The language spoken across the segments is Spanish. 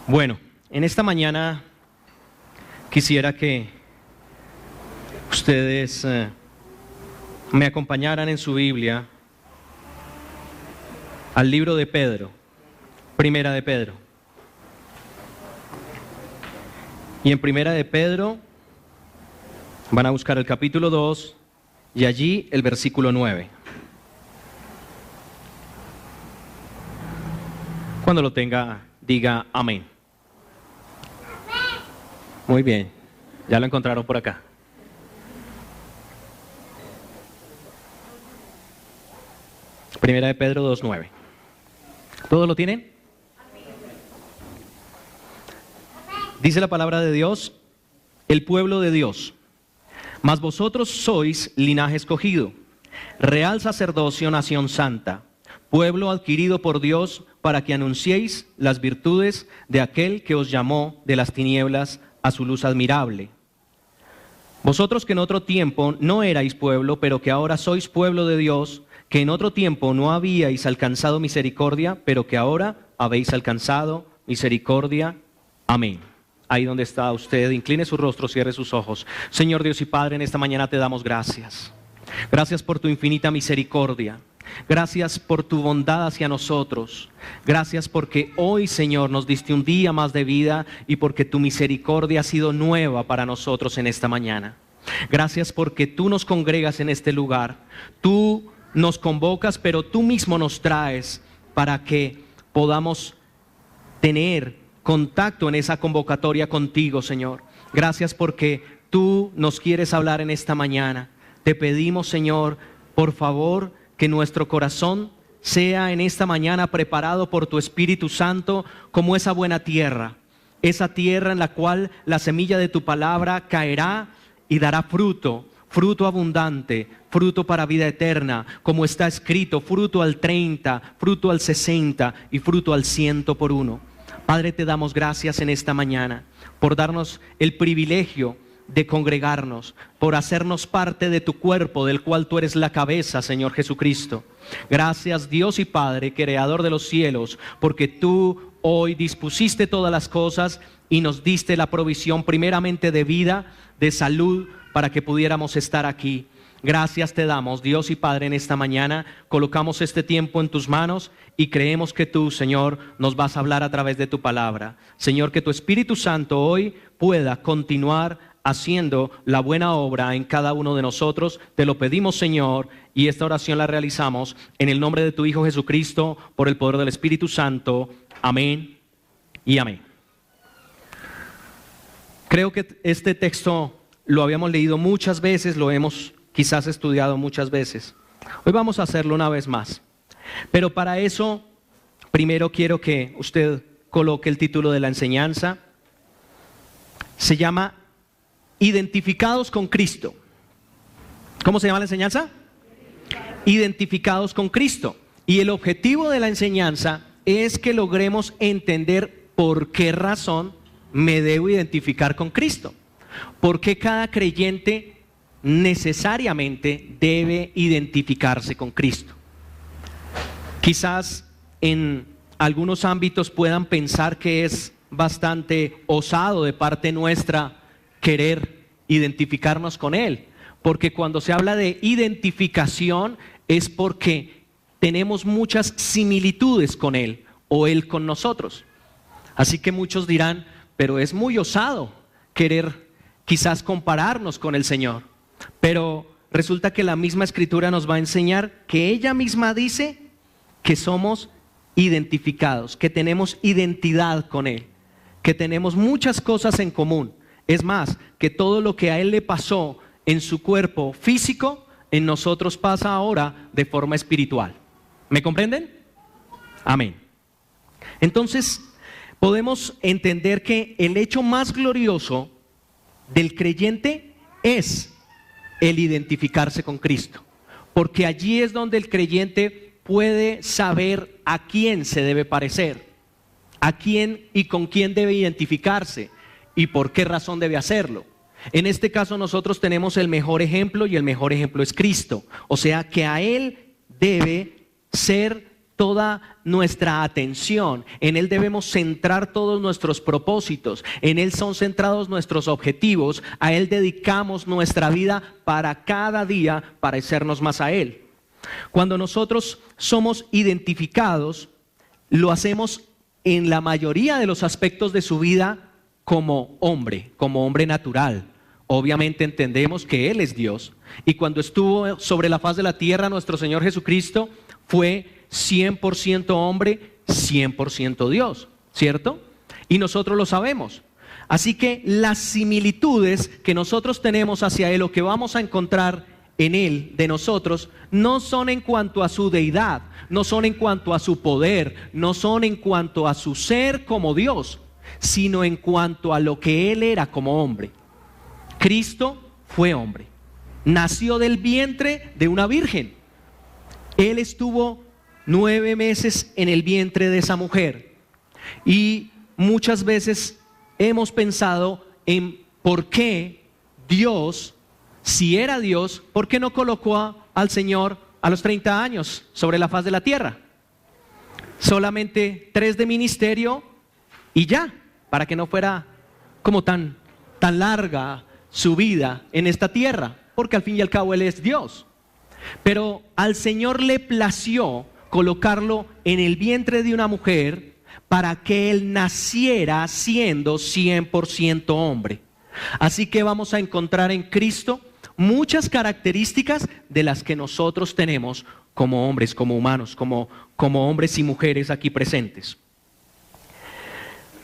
Bueno, en esta mañana quisiera que ustedes me acompañaran en su Biblia al libro de Pedro, Primera de Pedro. Y en Primera de Pedro van a buscar el capítulo 2 y allí el versículo 9. Cuando lo tenga, diga amén. Muy bien, ya lo encontraron por acá. Primera de Pedro 2:9. ¿Todos lo tienen? Dice la palabra de Dios, el pueblo de Dios. Mas vosotros sois linaje escogido, real sacerdocio, nación santa, pueblo adquirido por Dios para que anunciéis las virtudes de aquel que os llamó de las tinieblas a su luz admirable. Vosotros que en otro tiempo no erais pueblo, pero que ahora sois pueblo de Dios, que en otro tiempo no habíais alcanzado misericordia, pero que ahora habéis alcanzado misericordia. Amén. Ahí donde está usted, incline su rostro, cierre sus ojos. Señor Dios y Padre, en esta mañana te damos gracias. Gracias por tu infinita misericordia. Gracias por tu bondad hacia nosotros. Gracias porque hoy, Señor, nos diste un día más de vida y porque tu misericordia ha sido nueva para nosotros en esta mañana. Gracias porque tú nos congregas en este lugar. Tú nos convocas, pero tú mismo nos traes para que podamos tener contacto en esa convocatoria contigo, Señor. Gracias porque tú nos quieres hablar en esta mañana. Te pedimos, Señor, por favor, que nuestro corazón sea en esta mañana preparado por tu Espíritu Santo como esa buena tierra, esa tierra en la cual la semilla de tu palabra caerá y dará fruto, fruto abundante, fruto para vida eterna, como está escrito, fruto al 30, fruto al 60 y fruto al 100 por uno. Padre, te damos gracias en esta mañana por darnos el privilegio de congregarnos, por hacernos parte de tu cuerpo, del cual tú eres la cabeza, Señor Jesucristo. Gracias, Dios y Padre, Creador de los cielos, porque tú hoy dispusiste todas las cosas y nos diste la provisión primeramente de vida, de salud, para que pudiéramos estar aquí. Gracias te damos, Dios y Padre, en esta mañana. Colocamos este tiempo en tus manos y creemos que tú, Señor, nos vas a hablar a través de tu palabra. Señor, que tu Espíritu Santo hoy pueda continuar haciendo la buena obra en cada uno de nosotros. Te lo pedimos, Señor, y esta oración la realizamos en el nombre de tu Hijo Jesucristo, por el poder del Espíritu Santo. Amén y amén. Creo que este texto lo habíamos leído muchas veces, lo hemos quizás estudiado muchas veces. Hoy vamos a hacerlo una vez más. Pero para eso, primero quiero que usted coloque el título de la enseñanza. Se llama Identificados con Cristo. ¿Cómo se llama la enseñanza? Identificados con Cristo. Y el objetivo de la enseñanza es que logremos entender por qué razón me debo identificar con Cristo. ¿Por qué cada creyente necesariamente debe identificarse con Cristo? Quizás en algunos ámbitos puedan pensar que es bastante osado de parte nuestra querer identificarnos con Él, porque cuando se habla de identificación es porque tenemos muchas similitudes con Él o Él con nosotros. Así que muchos dirán, pero es muy osado querer quizás compararnos con el Señor. Pero resulta que la misma Escritura nos va a enseñar que ella misma dice que somos identificados, que tenemos identidad con Él, que tenemos muchas cosas en común. Es más, que todo lo que a Él le pasó en su cuerpo físico, en nosotros pasa ahora de forma espiritual. ¿Me comprenden? Amén. Entonces, podemos entender que el hecho más glorioso del creyente es el identificarse con Cristo, porque allí es donde el creyente puede saber a quién se debe parecer, a quién y con quién debe identificarse y por qué razón debe hacerlo. En este caso nosotros tenemos el mejor ejemplo y el mejor ejemplo es Cristo, o sea que a Él debe ser toda nuestra atención, en Él debemos centrar todos nuestros propósitos, en Él son centrados nuestros objetivos, a Él dedicamos nuestra vida para cada día parecernos más a Él. Cuando nosotros somos identificados, lo hacemos en la mayoría de los aspectos de su vida como hombre natural. Obviamente entendemos que Él es Dios, y cuando estuvo sobre la faz de la tierra, nuestro Señor Jesucristo fue 100% hombre, 100% Dios, ¿cierto? Y nosotros lo sabemos. Así que las similitudes que nosotros tenemos hacia Él, o que vamos a encontrar en Él de nosotros, no son en cuanto a su deidad, no son en cuanto a su poder, no son en cuanto a su ser como Dios, sino en cuanto a lo que Él era como hombre. Cristo fue hombre, nació del vientre de una virgen. Él estuvo 9 meses en el vientre de esa mujer, y muchas veces hemos pensado en por qué Dios, si era Dios, ¿por qué no colocó al Señor a los 30 años sobre la faz de la tierra? Solamente 3 de ministerio y ya, para que no fuera como tan larga su vida en esta tierra, porque al fin y al cabo Él es Dios. Pero al Señor le plació colocarlo en el vientre de una mujer para que Él naciera siendo 100% hombre. Así que vamos a encontrar en Cristo muchas características de las que nosotros tenemos como hombres, como humanos, como hombres y mujeres aquí presentes.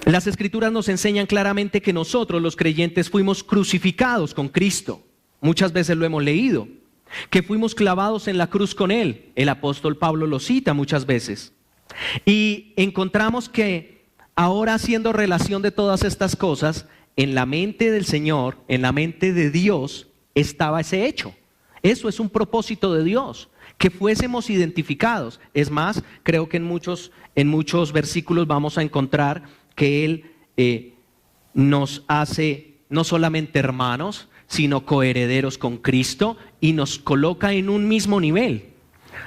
Las Escrituras nos enseñan claramente que nosotros, los creyentes, fuimos crucificados con Cristo. Muchas veces lo hemos leído, que fuimos clavados en la cruz con Él. El apóstol Pablo lo cita muchas veces. Y encontramos que ahora, haciendo relación de todas estas cosas, en la mente del Señor, en la mente de Dios, estaba ese hecho. Eso es un propósito de Dios, que fuésemos identificados. Es más, creo que en muchos versículos vamos a encontrar que Él nos hace no solamente hermanos, sino coherederos con Cristo, y nos coloca en un mismo nivel.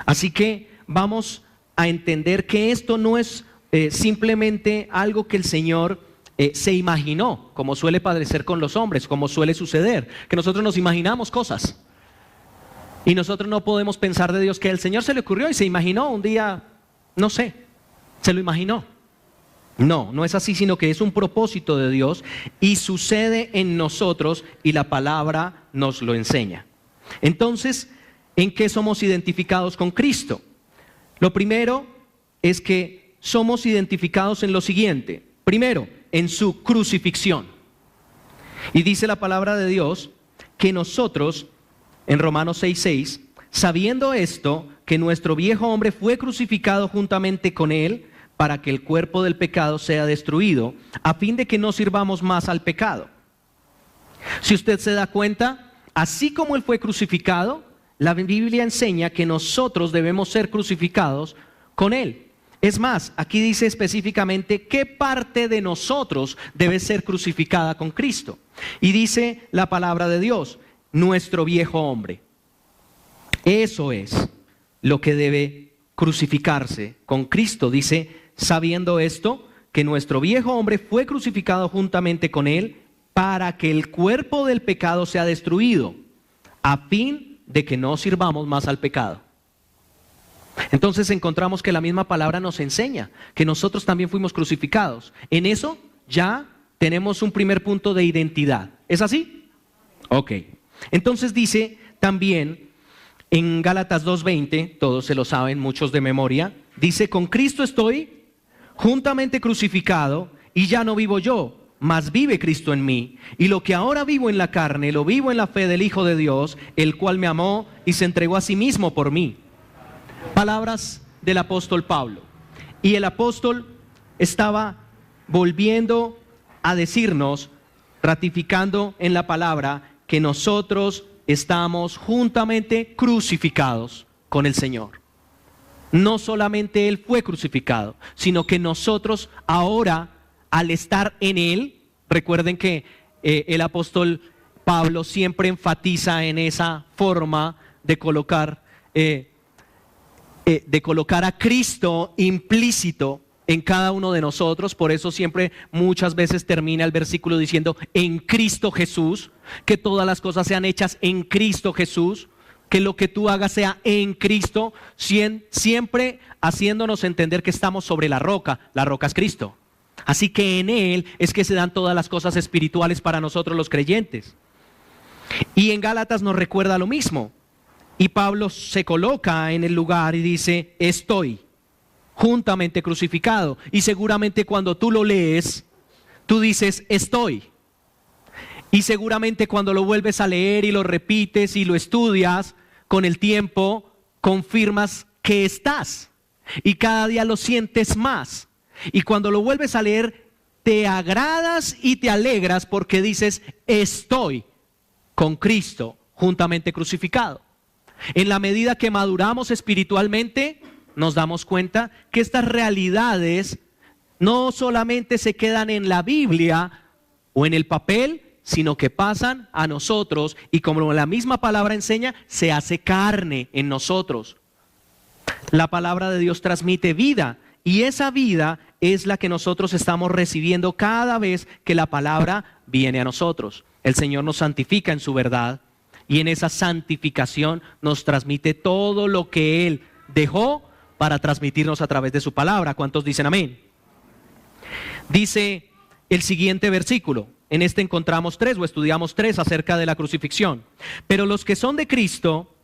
Así que vamos a entender que esto no es simplemente algo que el Señor se imaginó, como suele padecer con los hombres, como suele suceder, que nosotros nos imaginamos cosas. Y nosotros no podemos pensar de Dios que al Señor se le ocurrió y se imaginó un día, no sé, se lo imaginó. No, no es así, sino que es un propósito de Dios y sucede en nosotros, y la palabra nos lo enseña. Entonces, ¿en qué somos identificados con Cristo? Lo primero es que somos identificados en lo siguiente. Primero, en su crucifixión. Y dice la palabra de Dios que nosotros, en Romanos 6:6, sabiendo esto, que nuestro viejo hombre fue crucificado juntamente con Él, para que el cuerpo del pecado sea destruido, a fin de que no sirvamos más al pecado. Si usted se da cuenta, así como Él fue crucificado, la Biblia enseña que nosotros debemos ser crucificados con Él. Es más, aquí dice específicamente qué parte de nosotros debe ser crucificada con Cristo. Y dice la palabra de Dios, nuestro viejo hombre. Eso es lo que debe crucificarse con Cristo. Dice, sabiendo esto, que nuestro viejo hombre fue crucificado juntamente con Él, para que el cuerpo del pecado sea destruido, a fin de que no sirvamos más al pecado. Entonces encontramos que la misma palabra nos enseña que nosotros también fuimos crucificados. En eso ya tenemos un primer punto de identidad. ¿Es así? Ok. Entonces dice también en Gálatas 2:20, todos se lo saben, muchos de memoria, dice, con Cristo estoy juntamente crucificado, y ya no vivo yo, mas vive Cristo en mí. Y lo que ahora vivo en la carne, lo vivo en la fe del Hijo de Dios, el cual me amó y se entregó a sí mismo por mí. Palabras del apóstol Pablo. Y el apóstol estaba volviendo a decirnos, ratificando en la palabra, que nosotros estamos juntamente crucificados con el Señor. No solamente Él fue crucificado, sino que nosotros ahora, al estar en Él, recuerden que el apóstol Pablo siempre enfatiza en esa forma de colocar de colocar a Cristo implícito en cada uno de nosotros. Por eso siempre muchas veces termina el versículo diciendo en Cristo Jesús, que todas las cosas sean hechas en Cristo Jesús, que lo que tú hagas sea en Cristo, siempre haciéndonos entender que estamos sobre la roca es Cristo. Así que en Él es que se dan todas las cosas espirituales para nosotros los creyentes. Y en Gálatas nos recuerda lo mismo. Y Pablo se coloca en el lugar y dice, estoy juntamente crucificado. Y seguramente cuando tú lo lees, tú dices, estoy. Y seguramente cuando lo vuelves a leer y lo repites y lo estudias, con el tiempo confirmas que estás. Y cada día lo sientes más. Y cuando lo vuelves a leer, te agradas y te alegras porque dices, estoy con Cristo juntamente crucificado. En la medida que maduramos espiritualmente, nos damos cuenta que estas realidades no solamente se quedan en la Biblia o en el papel, sino que pasan a nosotros y como la misma palabra enseña, se hace carne en nosotros. La palabra de Dios transmite vida y esa vida es la que nosotros estamos recibiendo cada vez que la palabra viene a nosotros. El Señor nos santifica en su verdad y en esa santificación nos transmite todo lo que Él dejó para transmitirnos a través de su palabra. ¿Cuántos dicen amén? Dice el siguiente versículo. En este encontramos 3 o estudiamos 3 acerca de la crucifixión. Pero los que son de Cristo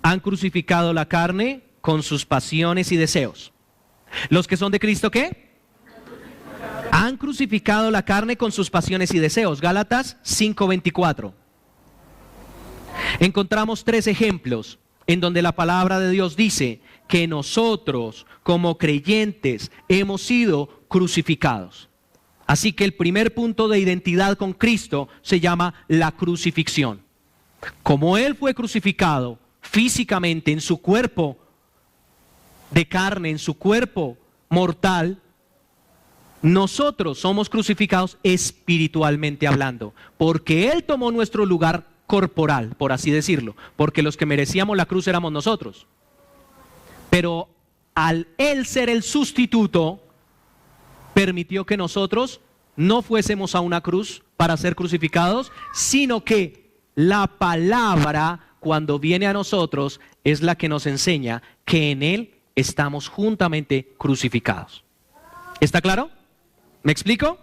han crucificado la carne con sus pasiones y deseos. ¿Los que son de Cristo qué? Han crucificado la carne con sus pasiones y deseos. Gálatas 5:24. Encontramos 3 ejemplos en donde la palabra de Dios dice que nosotros como creyentes hemos sido crucificados. Así que el primer punto de identidad con Cristo se llama la crucifixión. Como Él fue crucificado físicamente en su cuerpo de carne, en su cuerpo mortal, nosotros somos crucificados espiritualmente hablando, porque Él tomó nuestro lugar corporal, por así decirlo, porque los que merecíamos la cruz éramos nosotros. Pero al Él ser el sustituto, permitió que nosotros no fuésemos a una cruz para ser crucificados, sino que la palabra, cuando viene a nosotros, es la que nos enseña que en Él estamos juntamente crucificados. ¿Está claro? ¿Me explico?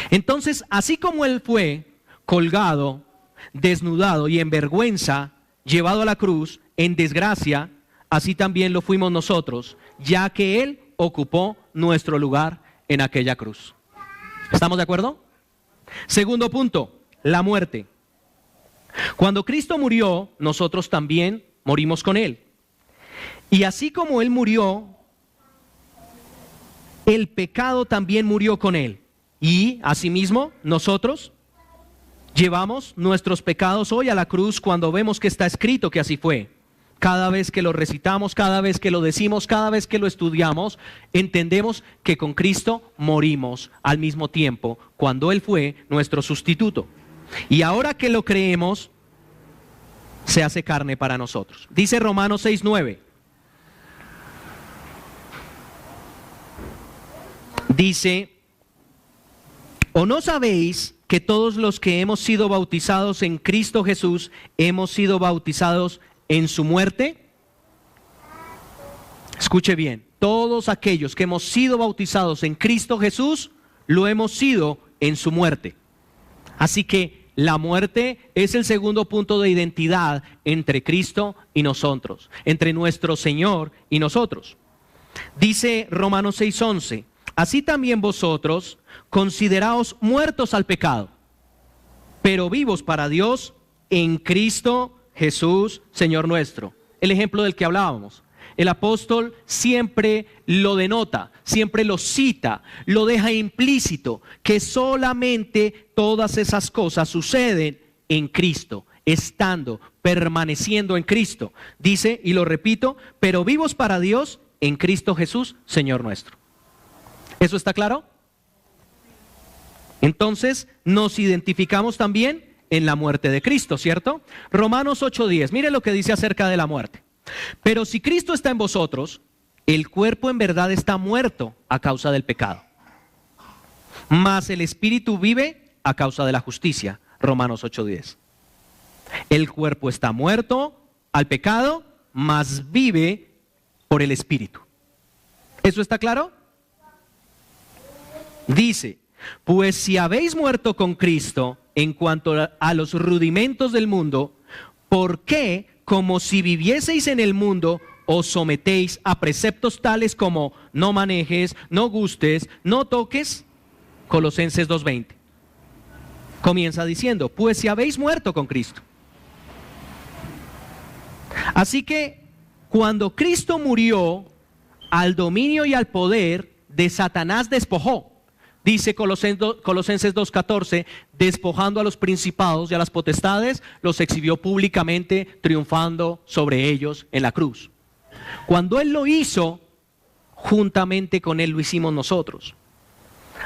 Entonces, así como Él fue colgado, desnudado y en vergüenza, llevado a la cruz, en desgracia, así también lo fuimos nosotros, ya que Él ocupó nuestro lugar en aquella cruz. ¿Estamos de acuerdo? Segundo punto, la muerte. Cuando Cristo murió, nosotros también morimos con Él. Y así como Él murió, el pecado también murió con Él. Y asimismo, nosotros llevamos nuestros pecados hoy a la cruz cuando vemos que está escrito que así fue. Cada vez que lo recitamos, cada vez que lo decimos, cada vez que lo estudiamos, entendemos que con Cristo morimos al mismo tiempo cuando Él fue nuestro sustituto. Y ahora que lo creemos, se hace carne para nosotros. Dice Romanos 6:9. Dice, ¿o no sabéis que todos los que hemos sido bautizados en Cristo Jesús, hemos sido bautizados en su muerte? Escuche bien, todos aquellos que hemos sido bautizados en Cristo Jesús, lo hemos sido en su muerte. Así que la muerte es el segundo punto de identidad entre Cristo y nosotros, entre nuestro Señor y nosotros. Dice Romanos 6:11, así también vosotros consideraos muertos al pecado, pero vivos para Dios en Cristo Jesús, Señor nuestro. El ejemplo del que hablábamos. El apóstol siempre lo denota, siempre lo cita, lo deja implícito, que solamente todas esas cosas suceden en Cristo, estando, permaneciendo en Cristo. Dice, y lo repito, pero vivos para Dios en Cristo Jesús, Señor nuestro. ¿Eso está claro? Entonces, nos identificamos también en la muerte de Cristo, ¿cierto? Romanos 8:10, mire lo que dice acerca de la muerte. Pero si Cristo está en vosotros, el cuerpo en verdad está muerto a causa del pecado, mas el espíritu vive a causa de la justicia. Romanos 8:10. El cuerpo está muerto al pecado, mas vive por el espíritu. ¿Eso está claro? Dice, pues si habéis muerto con Cristo en cuanto a los rudimentos del mundo, ¿por qué, como si vivieseis en el mundo, os sometéis a preceptos tales como no manejes, no gustes, no toques? Colosenses 2:20. Comienza diciendo, pues si habéis muerto con Cristo. Así que cuando Cristo murió, al dominio y al poder de Satanás despojó. Dice Colosenses 2:14, despojando a los principados y a las potestades, los exhibió públicamente, triunfando sobre ellos en la cruz. Cuando Él lo hizo, juntamente con Él lo hicimos nosotros.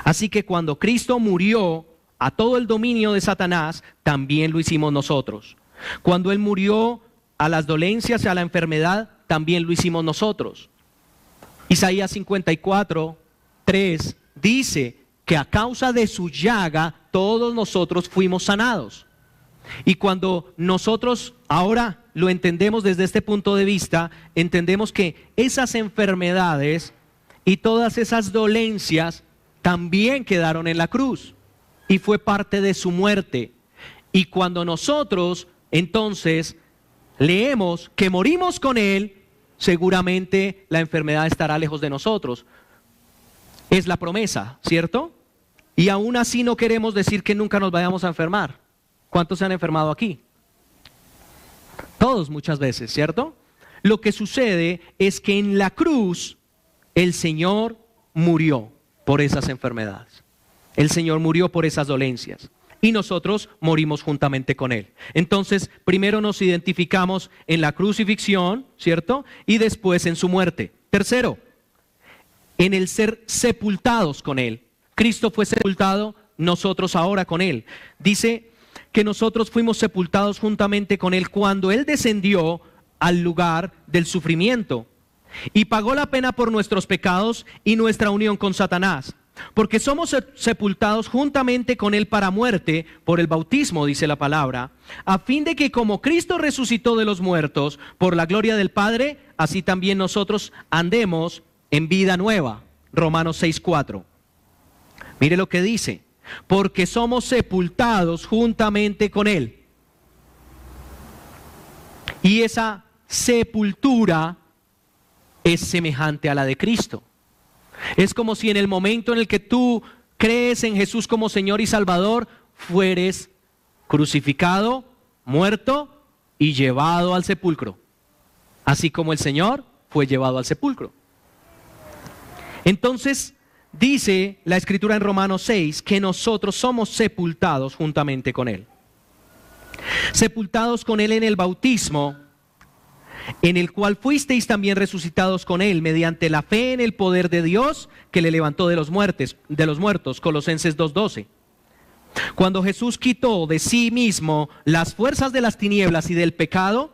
Así que cuando Cristo murió a todo el dominio de Satanás, también lo hicimos nosotros. Cuando Él murió a las dolencias y a la enfermedad, también lo hicimos nosotros. Isaías 54:3 dice que a causa de su llaga todos nosotros fuimos sanados. Y cuando nosotros ahora lo entendemos desde este punto de vista, entendemos que esas enfermedades y todas esas dolencias también quedaron en la cruz y fue parte de su muerte. Y cuando nosotros entonces leemos que morimos con Él, seguramente la enfermedad estará lejos de nosotros. Es la promesa, ¿cierto? Y aún así no queremos decir que nunca nos vayamos a enfermar. ¿Cuántos se han enfermado aquí? Todos muchas veces, ¿cierto? Lo que sucede es que en la cruz el Señor murió por esas enfermedades. El Señor murió por esas dolencias. Y nosotros morimos juntamente con Él. Entonces, primero nos identificamos en la crucifixión, ¿cierto? Y después en su muerte. Tercero, en el ser sepultados con Él. Cristo fue sepultado, nosotros ahora con Él. Dice que nosotros fuimos sepultados juntamente con Él cuando Él descendió al lugar del sufrimiento y pagó la pena por nuestros pecados y nuestra unión con Satanás. Porque somos sepultados juntamente con Él para muerte por el bautismo, dice la palabra, a fin de que como Cristo resucitó de los muertos por la gloria del Padre, así también nosotros andemos en vida nueva. Romanos 6:4. Mire lo que dice, porque somos sepultados juntamente con Él. Y esa sepultura es semejante a la de Cristo. Es como si en el momento en el que tú crees en Jesús como Señor y Salvador, fueres crucificado, muerto y llevado al sepulcro. Así como el Señor fue llevado al sepulcro. Entonces, dice la Escritura en Romanos 6 que nosotros somos sepultados juntamente con Él. Sepultados con Él en el bautismo, en el cual fuisteis también resucitados con Él mediante la fe en el poder de Dios que le levantó de los muertos, Colosenses 2:12. Cuando Jesús quitó de sí mismo las fuerzas de las tinieblas y del pecado,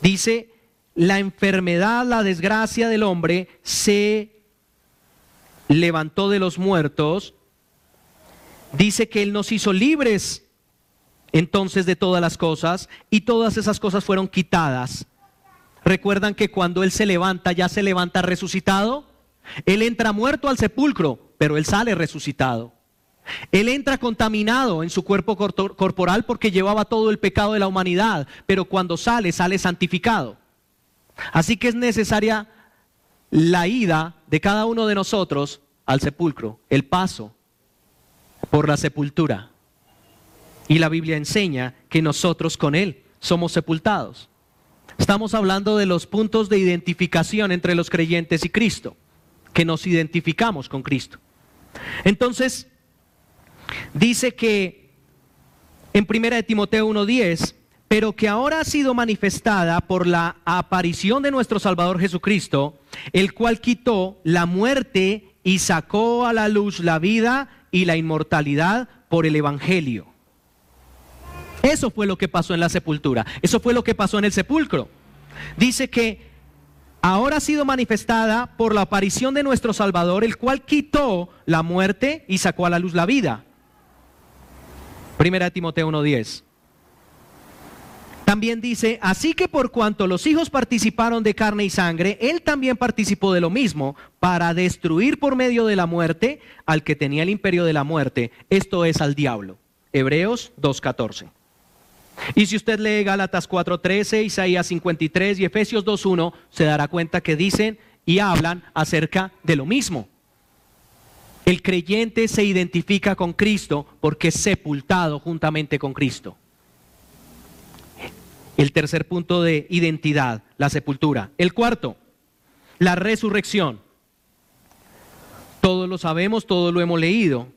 dice, la enfermedad, la desgracia del hombre se levantó de los muertos, dice que Él nos hizo libres entonces de todas las cosas, y todas esas cosas fueron quitadas. ¿Recuerdan que cuando Él se levanta, ya se levanta resucitado? Él entra muerto al sepulcro, pero Él sale resucitado. Él entra contaminado en su cuerpo corporal porque llevaba todo el pecado de la humanidad, pero cuando sale, sale santificado. Así que es necesaria la ida de cada uno de nosotros al sepulcro, el paso por la sepultura. Y la Biblia enseña que nosotros con Él somos sepultados. Estamos hablando de los puntos de identificación entre los creyentes y Cristo, que nos identificamos con Cristo. Entonces, dice que en 1 Timoteo 1:10, pero que ahora ha sido manifestada por la aparición de nuestro Salvador Jesucristo, el cual quitó la muerte y sacó a la luz la vida y la inmortalidad por el Evangelio. Eso fue lo que pasó en la sepultura. Eso fue lo que pasó en el sepulcro. dice que ahora ha sido manifestada por la aparición de nuestro Salvador, el cual quitó la muerte y sacó a la luz la vida. Primera de Timoteo 1:10. También dice, así que por cuanto los hijos participaron de carne y sangre, él también participó de lo mismo, para destruir por medio de la muerte al que tenía el imperio de la muerte, esto es, al diablo. Hebreos 2:14. Y si usted lee Gálatas 4:13, Isaías 53 y Efesios 2:1, se dará cuenta que dicen y hablan acerca de lo mismo. El creyente se identifica con Cristo porque es sepultado juntamente con Cristo. El tercer punto de identidad, la sepultura. El cuarto, la resurrección. Todos lo sabemos, todos lo hemos leído.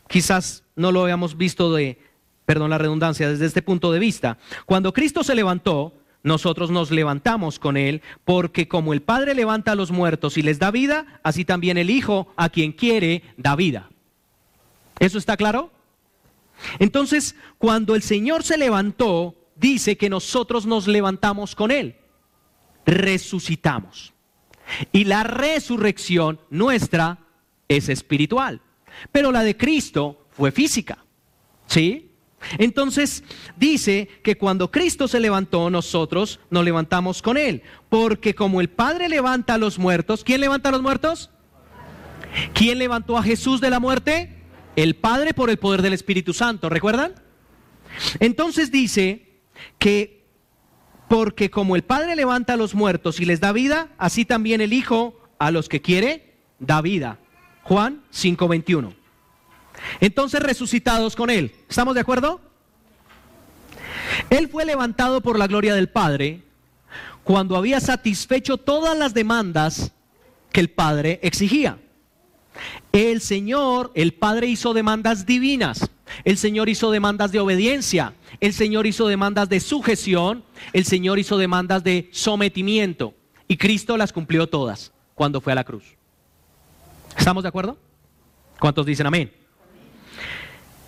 Quizás no lo habíamos visto la redundancia, desde este punto de vista. Cuando Cristo se levantó, nosotros nos levantamos con Él, porque como el Padre levanta a los muertos y les da vida, así también el Hijo, a quien quiere, da vida. ¿Eso está claro? Entonces, cuando el Señor se levantó, dice que nosotros nos levantamos con Él, resucitamos. Y la resurrección nuestra es espiritual, pero la de Cristo fue física, ¿sí? Entonces dice que cuando Cristo se levantó, nosotros nos levantamos con Él, porque como el Padre levanta a los muertos, ¿quién levanta a los muertos? ¿Quién levantó a Jesús de la muerte? El Padre por el poder del Espíritu Santo, ¿recuerdan? Entonces dice que porque como el Padre levanta a los muertos y les da vida, así también el Hijo a los que quiere da vida. Juan 5:21. Entonces resucitados con Él, ¿estamos de acuerdo? Él fue levantado por la gloria del Padre cuando había satisfecho todas las demandas que el Padre exigía. El Señor, el Padre hizo demandas divinas, el Señor hizo demandas de obediencia, el Señor hizo demandas de sujeción, el Señor hizo demandas de sometimiento y Cristo las cumplió todas cuando fue a la cruz. ¿Estamos de acuerdo? ¿Cuántos dicen amén?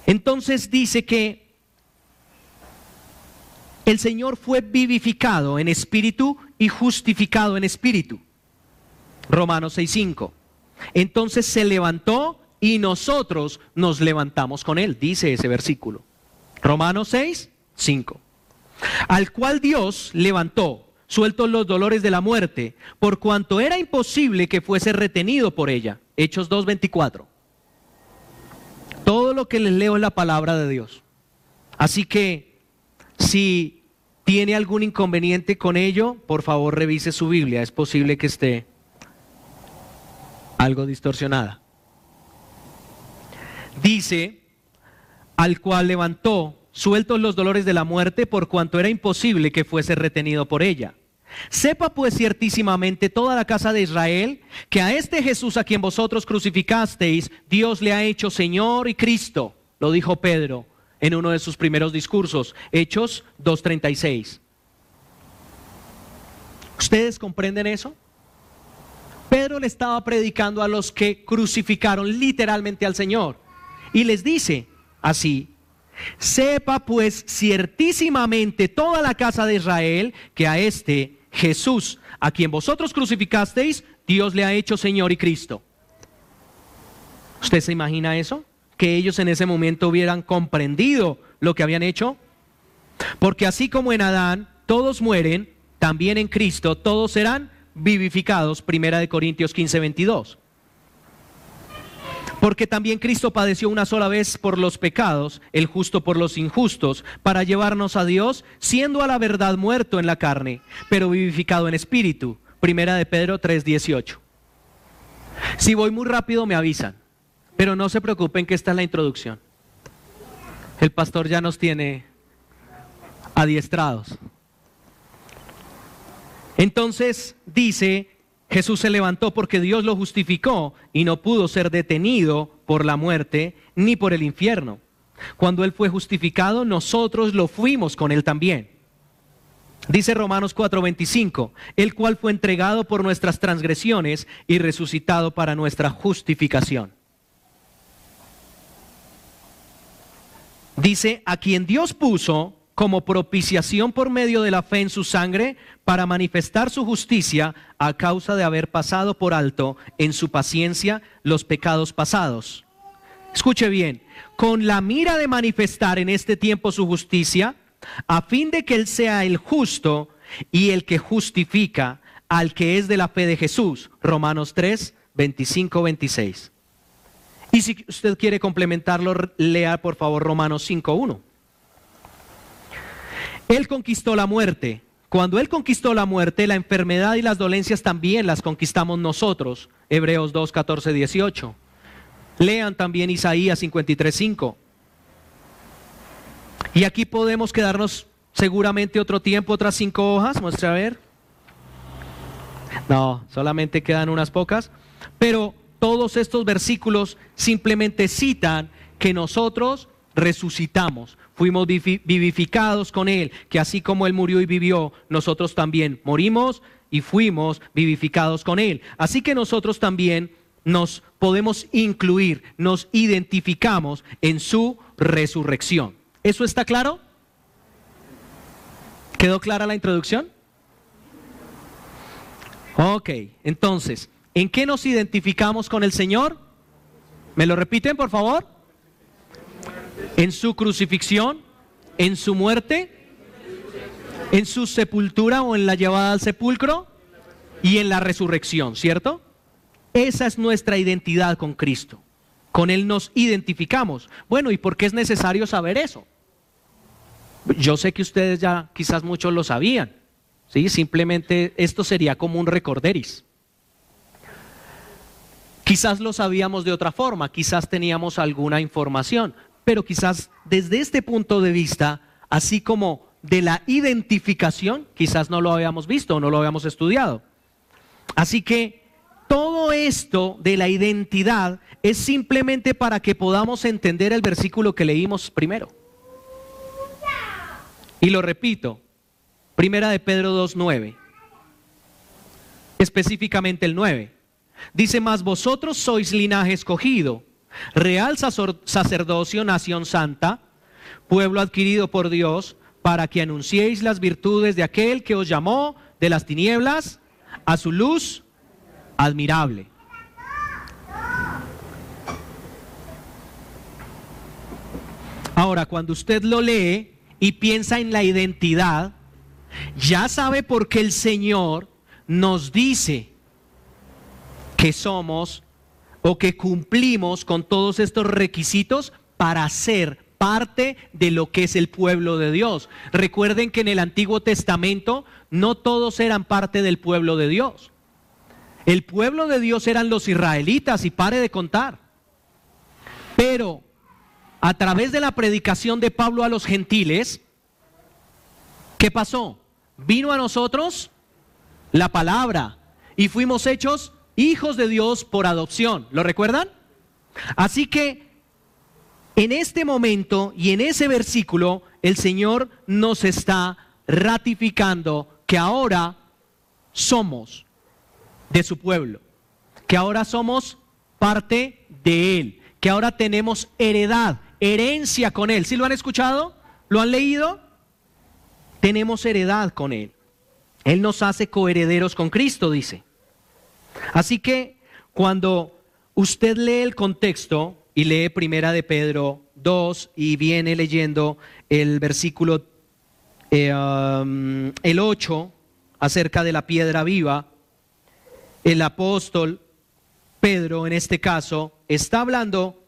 Entonces dice que el Señor fue vivificado en espíritu y justificado en espíritu. Romanos 6:5. Entonces se levantó y nosotros nos levantamos con Él, dice ese versículo. Romanos 6:5. Al cual Dios levantó, sueltos los dolores de la muerte, por cuanto era imposible que fuese retenido por ella. Hechos 2:24. Todo lo que les leo es la palabra de Dios. Así que si tiene algún inconveniente con ello, por favor revise su Biblia. Es posible que esté algo distorsionada. Dice, al cual levantó, sueltos los dolores de la muerte, por cuanto era imposible que fuese retenido por ella. Sepa pues ciertísimamente toda la casa de Israel, que a este Jesús a quien vosotros crucificasteis, Dios le ha hecho Señor y Cristo. Lo dijo Pedro en uno de sus primeros discursos, Hechos 2:36. ¿Ustedes comprenden eso? Pedro le estaba predicando a los que crucificaron literalmente al Señor. Y les dice así: sepa pues ciertísimamente toda la casa de Israel, que a este Jesús, a quien vosotros crucificasteis, Dios le ha hecho Señor y Cristo. ¿Usted se imagina eso? Que ellos en ese momento hubieran comprendido lo que habían hecho. Porque así como en Adán todos mueren, también en Cristo todos serán vivificados. Primera de Corintios 15:22. Porque también Cristo padeció una sola vez por los pecados, el justo por los injustos, para llevarnos a Dios, siendo a la verdad muerto en la carne, pero vivificado en espíritu. Primera de Pedro 3:18. Si voy muy rápido me avisan, pero no se preocupen que esta es la introducción. El pastor ya nos tiene adiestrados. Entonces dice, Jesús se levantó porque Dios lo justificó y no pudo ser detenido por la muerte ni por el infierno. Cuando Él fue justificado, nosotros lo fuimos con Él también. Dice Romanos 4:25, el cual fue entregado por nuestras transgresiones y resucitado para nuestra justificación. Dice, a quien Dios puso como propiciación por medio de la fe en su sangre, para manifestar su justicia a causa de haber pasado por alto en su paciencia los pecados pasados. Escuche bien, con la mira de manifestar en este tiempo su justicia, a fin de que Él sea el justo y el que justifica al que es de la fe de Jesús. Romanos 3, 25, 26. Y si usted quiere complementarlo, lea por favor Romanos 5, 1. Él conquistó la muerte. Cuando Él conquistó la muerte, la enfermedad y las dolencias también las conquistamos nosotros. Hebreos 2, 14, 18. Lean también Isaías 53, 5. Y aquí podemos quedarnos seguramente otro tiempo, otras 5 hojas. Muestre a ver. No, solamente quedan unas pocas. Pero todos estos versículos simplemente citan que nosotros resucitamos, fuimos vivificados con Él, que así como Él murió y vivió, nosotros también morimos y fuimos vivificados con Él. Así que nosotros también nos podemos incluir, nos identificamos en su resurrección. ¿Eso está claro? ¿Quedó clara la introducción? Ok, entonces, ¿en qué nos identificamos con el Señor? ¿Me lo repiten, por favor? En su crucifixión, en su muerte, en su sepultura o en la llevada al sepulcro y en la resurrección, ¿cierto? Esa es nuestra identidad con Cristo. Con Él nos identificamos. Bueno, ¿y por qué es necesario saber eso? Yo sé que ustedes ya quizás muchos lo sabían, ¿sí? Simplemente esto sería como un recorderis. Quizás lo sabíamos de otra forma, quizás teníamos alguna información, pero quizás desde este punto de vista, así como de la identificación, quizás no lo habíamos visto o no lo habíamos estudiado. Así que todo esto de la identidad es simplemente para que podamos entender el versículo que leímos primero. Y lo repito, Primera de Pedro 2:9, específicamente el 9. Dice: mas vosotros sois linaje escogido, real sacerdocio, nación santa, pueblo adquirido por Dios, para que anunciéis las virtudes de aquel que os llamó de las tinieblas a su luz admirable. Ahora, cuando usted lo lee y piensa en la identidad, ya sabe por qué el Señor nos dice que somos o que cumplimos con todos estos requisitos para ser parte de lo que es el pueblo de Dios. Recuerden que en el Antiguo Testamento no todos eran parte del pueblo de Dios. El pueblo de Dios eran los israelitas, y pare de contar. Pero a través de la predicación de Pablo a los gentiles, ¿qué pasó? Vino a nosotros la palabra y fuimos hechos hijos de Dios por adopción. ¿Lo recuerdan? Así que en este momento y en ese versículo, el Señor nos está ratificando que ahora somos de su pueblo, que ahora somos parte de Él, que ahora tenemos herencia con Él. ¿Sí lo han escuchado? ¿Lo han leído? Tenemos heredad con Él. Él nos hace coherederos con Cristo, dice. Así que cuando usted lee el contexto y lee Primera de Pedro 2 y viene leyendo el versículo el 8 acerca de la piedra viva, el apóstol Pedro en este caso está hablando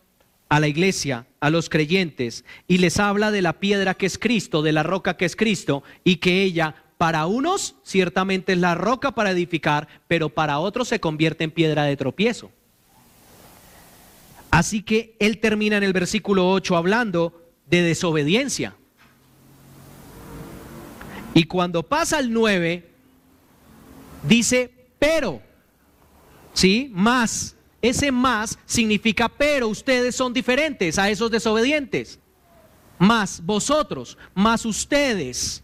a la iglesia, a los creyentes, y les habla de la piedra que es Cristo, de la roca que es Cristo, y que ella para unos ciertamente es la roca para edificar, pero para otros se convierte en piedra de tropiezo. Así que él termina en el versículo 8 hablando de desobediencia. Y cuando pasa al 9, dice pero, ¿sí? Más. Ese más significa pero ustedes son diferentes a esos desobedientes. Más vosotros, más ustedes.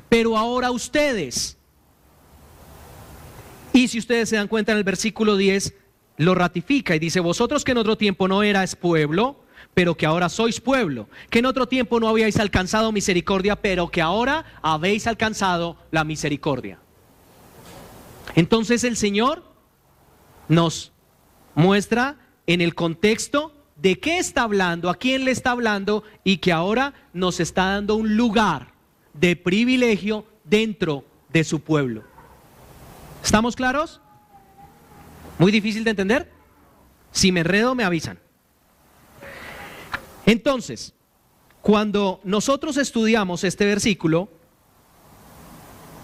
Pero ahora ustedes. Y si ustedes se dan cuenta en el versículo 10, lo ratifica y dice: vosotros que en otro tiempo no erais pueblo, pero que ahora sois pueblo, que en otro tiempo no habíais alcanzado misericordia, pero que ahora habéis alcanzado la misericordia. Entonces el Señor nos muestra en el contexto de qué está hablando, a quién le está hablando, y que ahora nos está dando un lugar de privilegio dentro de su pueblo. ¿Estamos claros? ¿Muy difícil de entender? Si me enredo, me avisan. Entonces, cuando nosotros estudiamos este versículo,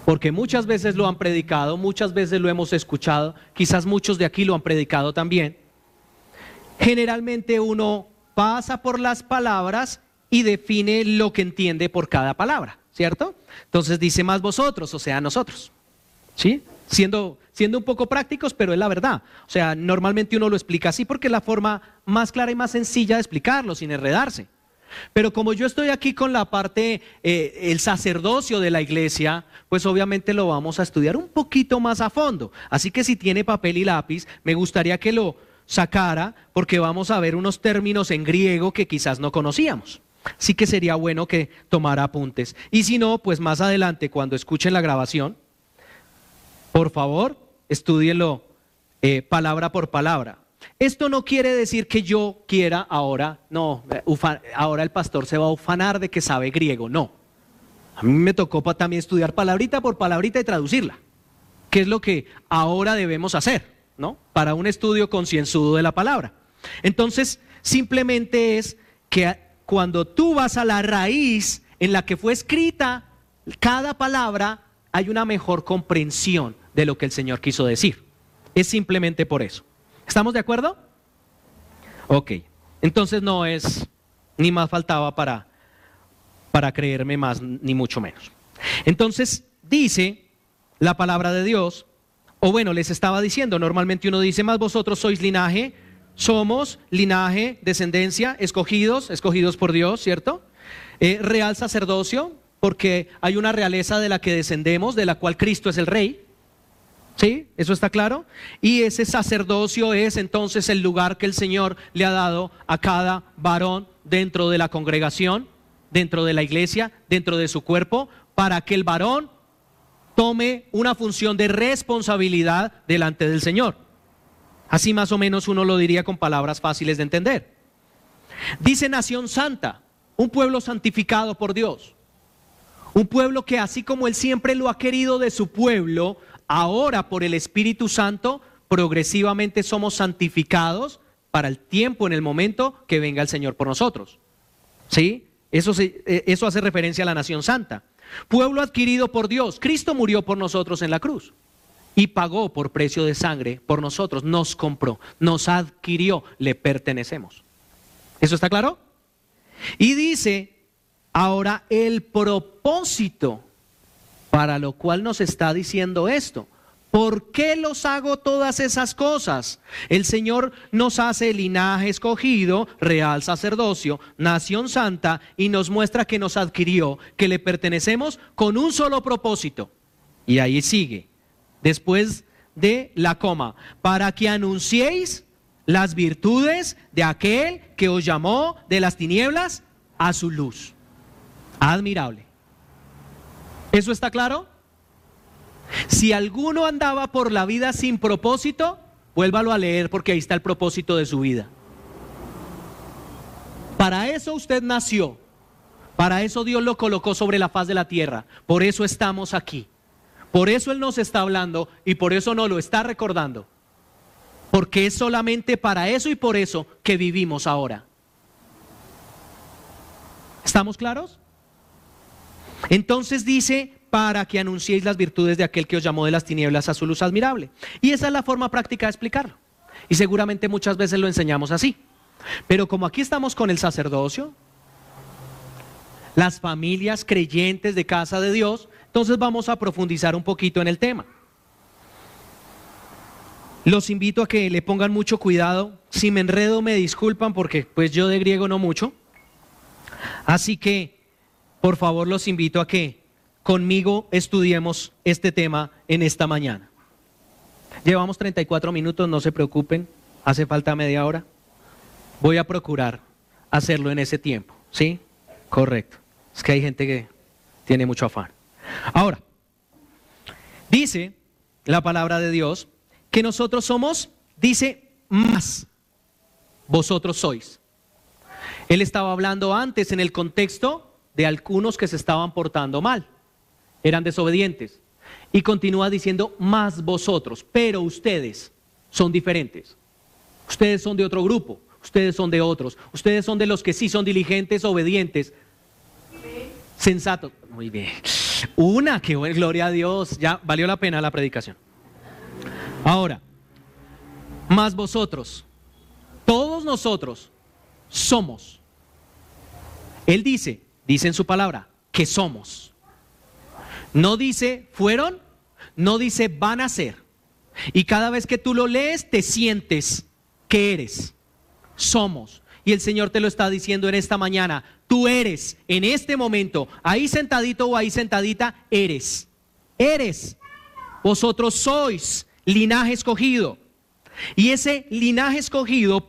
porque muchas veces lo han predicado, muchas veces lo hemos escuchado, quizás muchos de aquí lo han predicado también, generalmente uno pasa por las palabras y define lo que entiende por cada palabra, ¿cierto? Entonces dice más vosotros, o sea, nosotros, ¿sí? Siendo un poco prácticos, pero es la verdad. O sea, normalmente uno lo explica así porque es la forma más clara y más sencilla de explicarlo, sin enredarse. Pero como yo estoy aquí con la parte, el sacerdocio de la iglesia, pues obviamente lo vamos a estudiar un poquito más a fondo. Así que si tiene papel y lápiz, me gustaría que lo sacara, porque vamos a ver unos términos en griego que quizás no conocíamos. Así que sería bueno que tomara apuntes. Y si no, pues más adelante, cuando escuchen la grabación, por favor, estúdienlo palabra por palabra. Esto no quiere decir que yo quiera ahora, ahora el pastor se va a ufanar de que sabe griego, no. A mí me tocó también estudiar palabrita por palabrita y traducirla, que es lo que ahora debemos hacer, ¿no? Para un estudio concienzudo de la palabra. Entonces, simplemente es que cuando tú vas a la raíz en la que fue escrita cada palabra, hay una mejor comprensión de lo que el Señor quiso decir. Es simplemente por eso. ¿Estamos de acuerdo? Ok. Entonces no es, ni más faltaba para creerme más, ni mucho menos. Entonces dice la palabra de Dios, o bueno, les estaba diciendo, normalmente uno dice, más vosotros sois linaje, somos linaje, descendencia, escogidos por Dios, ¿cierto? Real sacerdocio, porque hay una realeza de la que descendemos, de la cual Cristo es el Rey. ¿Sí? ¿Eso está claro? Y ese sacerdocio es entonces el lugar que el Señor le ha dado a cada varón dentro de la congregación, dentro de la iglesia, dentro de su cuerpo, para que el varón tome una función de responsabilidad delante del Señor. Así más o menos uno lo diría con palabras fáciles de entender. Dice nación santa, un pueblo santificado por Dios. Un pueblo que así como Él siempre lo ha querido de su pueblo, ahora por el Espíritu Santo progresivamente somos santificados para el tiempo, en el momento que venga el Señor por nosotros. ¿Sí? Eso hace referencia a la nación santa. Pueblo adquirido por Dios. Cristo murió por nosotros en la cruz y pagó por precio de sangre por nosotros. Nos compró, nos adquirió, le pertenecemos. ¿Eso está claro? Y dice ahora el propósito para lo cual nos está diciendo esto. ¿Por qué los hago todas esas cosas? El Señor nos hace linaje escogido, real sacerdocio, nación santa, y nos muestra que nos adquirió, que le pertenecemos con un solo propósito. Y ahí sigue, después de la coma, para que anunciéis las virtudes de aquel que os llamó de las tinieblas a su luz. Admirable. ¿Eso está claro? Si alguno andaba por la vida sin propósito, vuélvalo a leer porque ahí está el propósito de su vida. Para eso usted nació, para eso Dios lo colocó sobre la faz de la tierra, por eso estamos aquí, por eso Él nos está hablando y por eso nos lo está recordando, porque es solamente para eso y por eso que vivimos ahora. ¿Estamos claros? Entonces dice, para que anunciéis las virtudes de aquel que os llamó de las tinieblas a su luz admirable. Y esa es la forma práctica de explicarlo. Y seguramente muchas veces lo enseñamos así. Pero como aquí estamos con el sacerdocio, las familias creyentes de casa de Dios, entonces vamos a profundizar un poquito en el tema. Los invito a que le pongan mucho cuidado. Si me enredo me disculpan porque pues yo de griego no mucho. Así que por favor los invito a que conmigo estudiemos este tema en esta mañana. Llevamos 34 minutos, no se preocupen, hace falta media hora. Voy a procurar hacerlo en ese tiempo, ¿sí? Correcto. Es que hay gente que tiene mucho afán. Ahora, dice la palabra de Dios que nosotros somos, dice, más vosotros sois. Él estaba hablando antes en el contexto de algunos que se estaban portando mal, eran desobedientes. Y continúa diciendo, más vosotros, pero ustedes son diferentes. Ustedes son de otro grupo, ustedes son de otros, ustedes son de los que sí son diligentes, obedientes, sensatos. Muy bien. Qué buena, gloria a Dios, ya valió la pena la predicación. Ahora, más vosotros, todos nosotros somos. Él dice en su palabra, que somos. No dice fueron, no dice van a ser. Y cada vez que tú lo lees, te sientes que eres. Somos. Y el Señor te lo está diciendo en esta mañana. Tú eres, en este momento, ahí sentadito o ahí sentadita, eres. Eres. Vosotros sois linaje escogido. Y ese linaje escogido,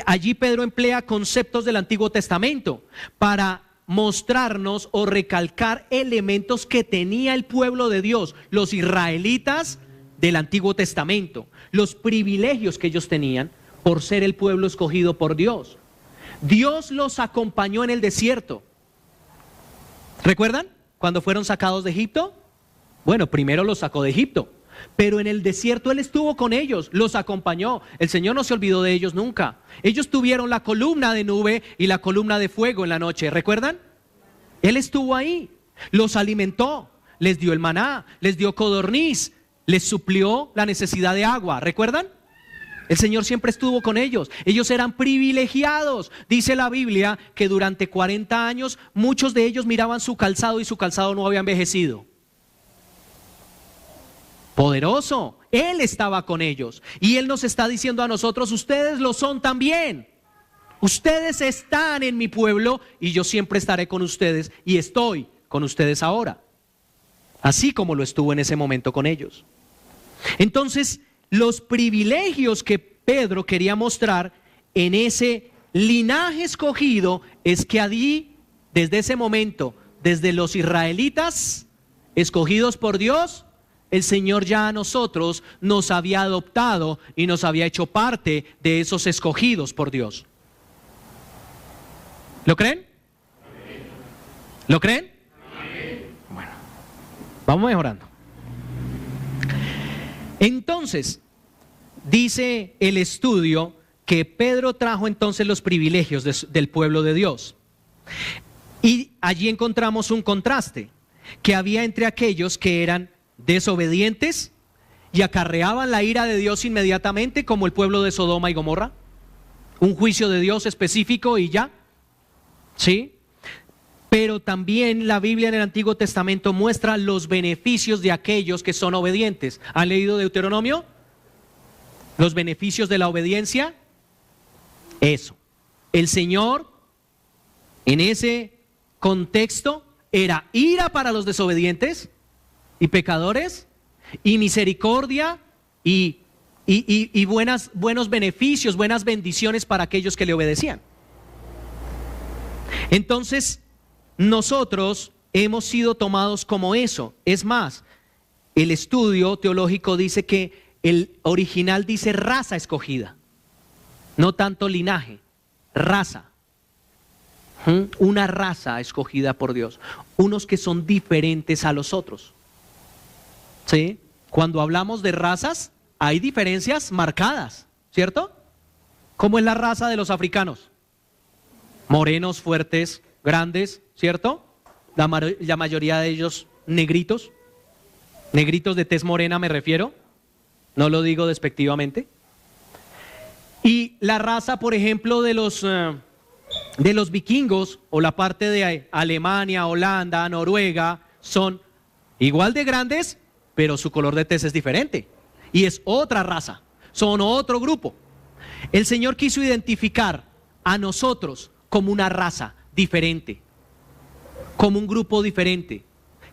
allí Pedro emplea conceptos del Antiguo Testamento para mostrarnos o recalcar elementos que tenía el pueblo de Dios, los israelitas del Antiguo Testamento, los privilegios que ellos tenían por ser el pueblo escogido por Dios. Dios los acompañó en el desierto. ¿Recuerdan cuando fueron sacados de Egipto? Bueno, primero los sacó de Egipto, pero en el desierto Él estuvo con ellos, los acompañó. El Señor no se olvidó de ellos nunca. Ellos tuvieron la columna de nube y la columna de fuego en la noche, ¿recuerdan? Él estuvo ahí, los alimentó, les dio el maná, les dio codorniz, les suplió la necesidad de agua, ¿recuerdan? El Señor siempre estuvo con ellos. Ellos eran privilegiados. Dice la Biblia que durante 40 años muchos de ellos miraban su calzado y su calzado no había envejecido. Poderoso. Él estaba con ellos. Y Él nos está diciendo a nosotros, ustedes lo son también. Ustedes están en mi pueblo y yo siempre estaré con ustedes y estoy con ustedes ahora. Así como lo estuvo en ese momento con ellos. Entonces, los privilegios que Pedro quería mostrar en ese linaje escogido es que allí, desde ese momento, desde los israelitas escogidos por Dios, el Señor ya a nosotros nos había adoptado y nos había hecho parte de esos escogidos por Dios. ¿Lo creen? ¿Lo creen? Bueno, vamos mejorando. Entonces, dice el estudio que Pedro trajo entonces los privilegios del pueblo de Dios. Y allí encontramos un contraste que había entre aquellos que eran desobedientes y acarreaban la ira de Dios inmediatamente, como el pueblo de Sodoma y Gomorra. Un juicio de Dios específico y ya. ¿Sí? Pero también la Biblia en el Antiguo Testamento muestra los beneficios de aquellos que son obedientes. ¿Han leído Deuteronomio? Los beneficios de la obediencia. Eso. El Señor, en ese contexto, era ira para los desobedientes y pecadores, y misericordia y buenos beneficios, buenas bendiciones para aquellos que le obedecían. Entonces, nosotros hemos sido tomados como eso. Es más, el estudio teológico dice que el original dice raza escogida, no tanto linaje, raza. Una raza escogida por Dios, unos que son diferentes a los otros. ¿Sí? Cuando hablamos de razas, hay diferencias marcadas, ¿cierto? ¿Cómo es la raza de los africanos? Morenos, fuertes, grandes, ¿cierto? La mayoría de ellos negritos de tez morena me refiero, no lo digo despectivamente. Y la raza, por ejemplo, de los vikingos o la parte de Alemania, Holanda, Noruega, son igual de grandes, pero su color de tez es diferente. Y es otra raza, son otro grupo. El Señor quiso identificar a nosotros como una raza diferente, como un grupo diferente,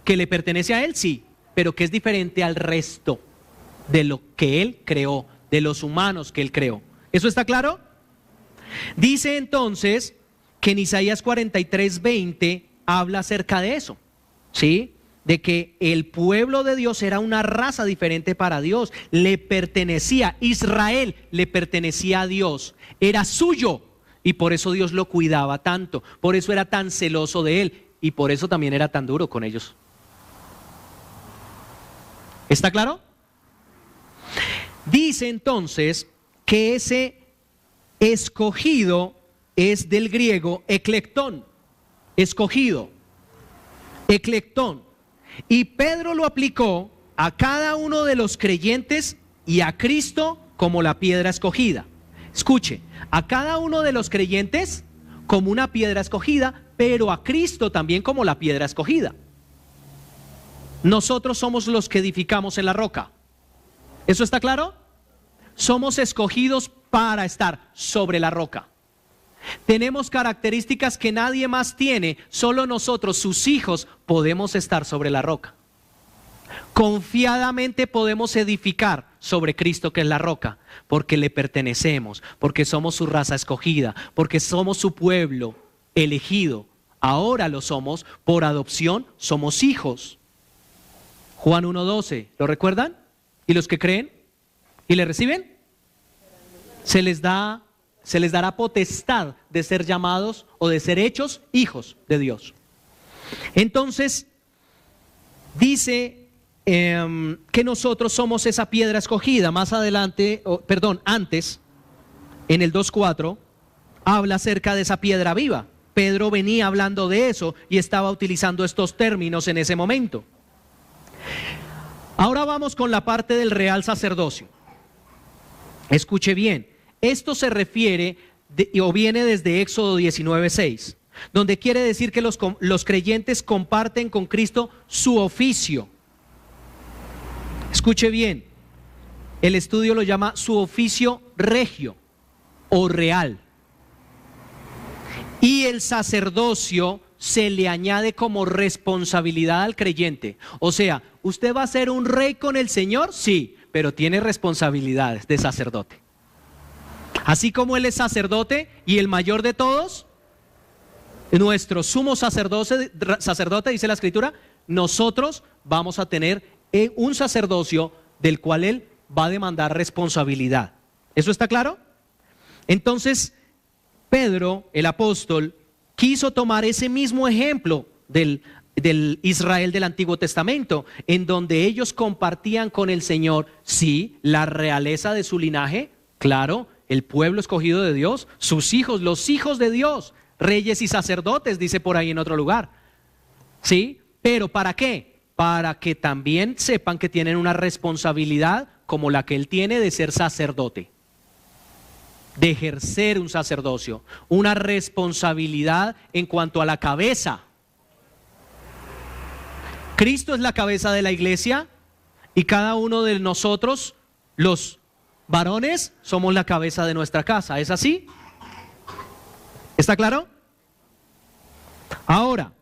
que le pertenece a Él, sí, pero que es diferente al resto de lo que Él creó, de los humanos que Él creó. ¿Eso está claro? Dice entonces que en Isaías 43:20 habla acerca de eso, ¿sí? De que el pueblo de Dios era una raza diferente para Dios, le pertenecía, Israel le pertenecía a Dios, era suyo, y por eso Dios lo cuidaba tanto, por eso era tan celoso de él, y por eso también era tan duro con ellos. ¿Está claro? Dice entonces que ese escogido es del griego eklektón, escogido, eklektón. Y Pedro lo aplicó a cada uno de los creyentes y a Cristo como la piedra escogida. Escuche, a cada uno de los creyentes como una piedra escogida, pero a Cristo también como la piedra escogida. Nosotros somos los que edificamos en la roca. ¿Eso está claro? Somos escogidos para estar sobre la roca. Tenemos características que nadie más tiene, solo nosotros, sus hijos, podemos estar sobre la roca. Confiadamente podemos edificar sobre Cristo, que es la roca, porque le pertenecemos, porque somos su raza escogida, porque somos su pueblo elegido. Ahora lo somos, por adopción somos hijos. Juan 1:12, ¿lo recuerdan? ¿Y los que creen y le reciben? Se les dará potestad de ser llamados o de ser hechos hijos de Dios. Entonces, dice que nosotros somos esa piedra escogida. Más adelante, antes, en el 2:4, habla acerca de esa piedra viva. Pedro venía hablando de eso y estaba utilizando estos términos en ese momento. Ahora vamos con la parte del real sacerdocio. Escuche bien, esto se refiere o viene desde Éxodo 19:6, donde quiere decir que los creyentes comparten con Cristo su oficio. Escuche bien, el estudio lo llama su oficio regio o real. Y el sacerdocio se le añade como responsabilidad al creyente. O sea, ¿usted va a ser un rey con el Señor? Sí, pero tiene responsabilidades de sacerdote. Así como Él es sacerdote y el mayor de todos, nuestro sumo sacerdote, dice la Escritura, nosotros vamos a tener un sacerdocio del cual Él va a demandar responsabilidad. ¿Eso está claro? Entonces, Pedro, el apóstol, quiso tomar ese mismo ejemplo del Israel del Antiguo Testamento, en donde ellos compartían con el Señor, sí, la realeza de su linaje, claro, el pueblo escogido de Dios, sus hijos, los hijos de Dios, reyes y sacerdotes, dice por ahí en otro lugar, ¿sí? Pero ¿para qué? Para que también sepan que tienen una responsabilidad como la que él tiene de ser sacerdote, de ejercer un sacerdocio, una responsabilidad en cuanto a la cabeza. Cristo es la cabeza de la iglesia y cada uno de nosotros, los varones, somos la cabeza de nuestra casa. ¿Es así? ¿Está claro? Ahora,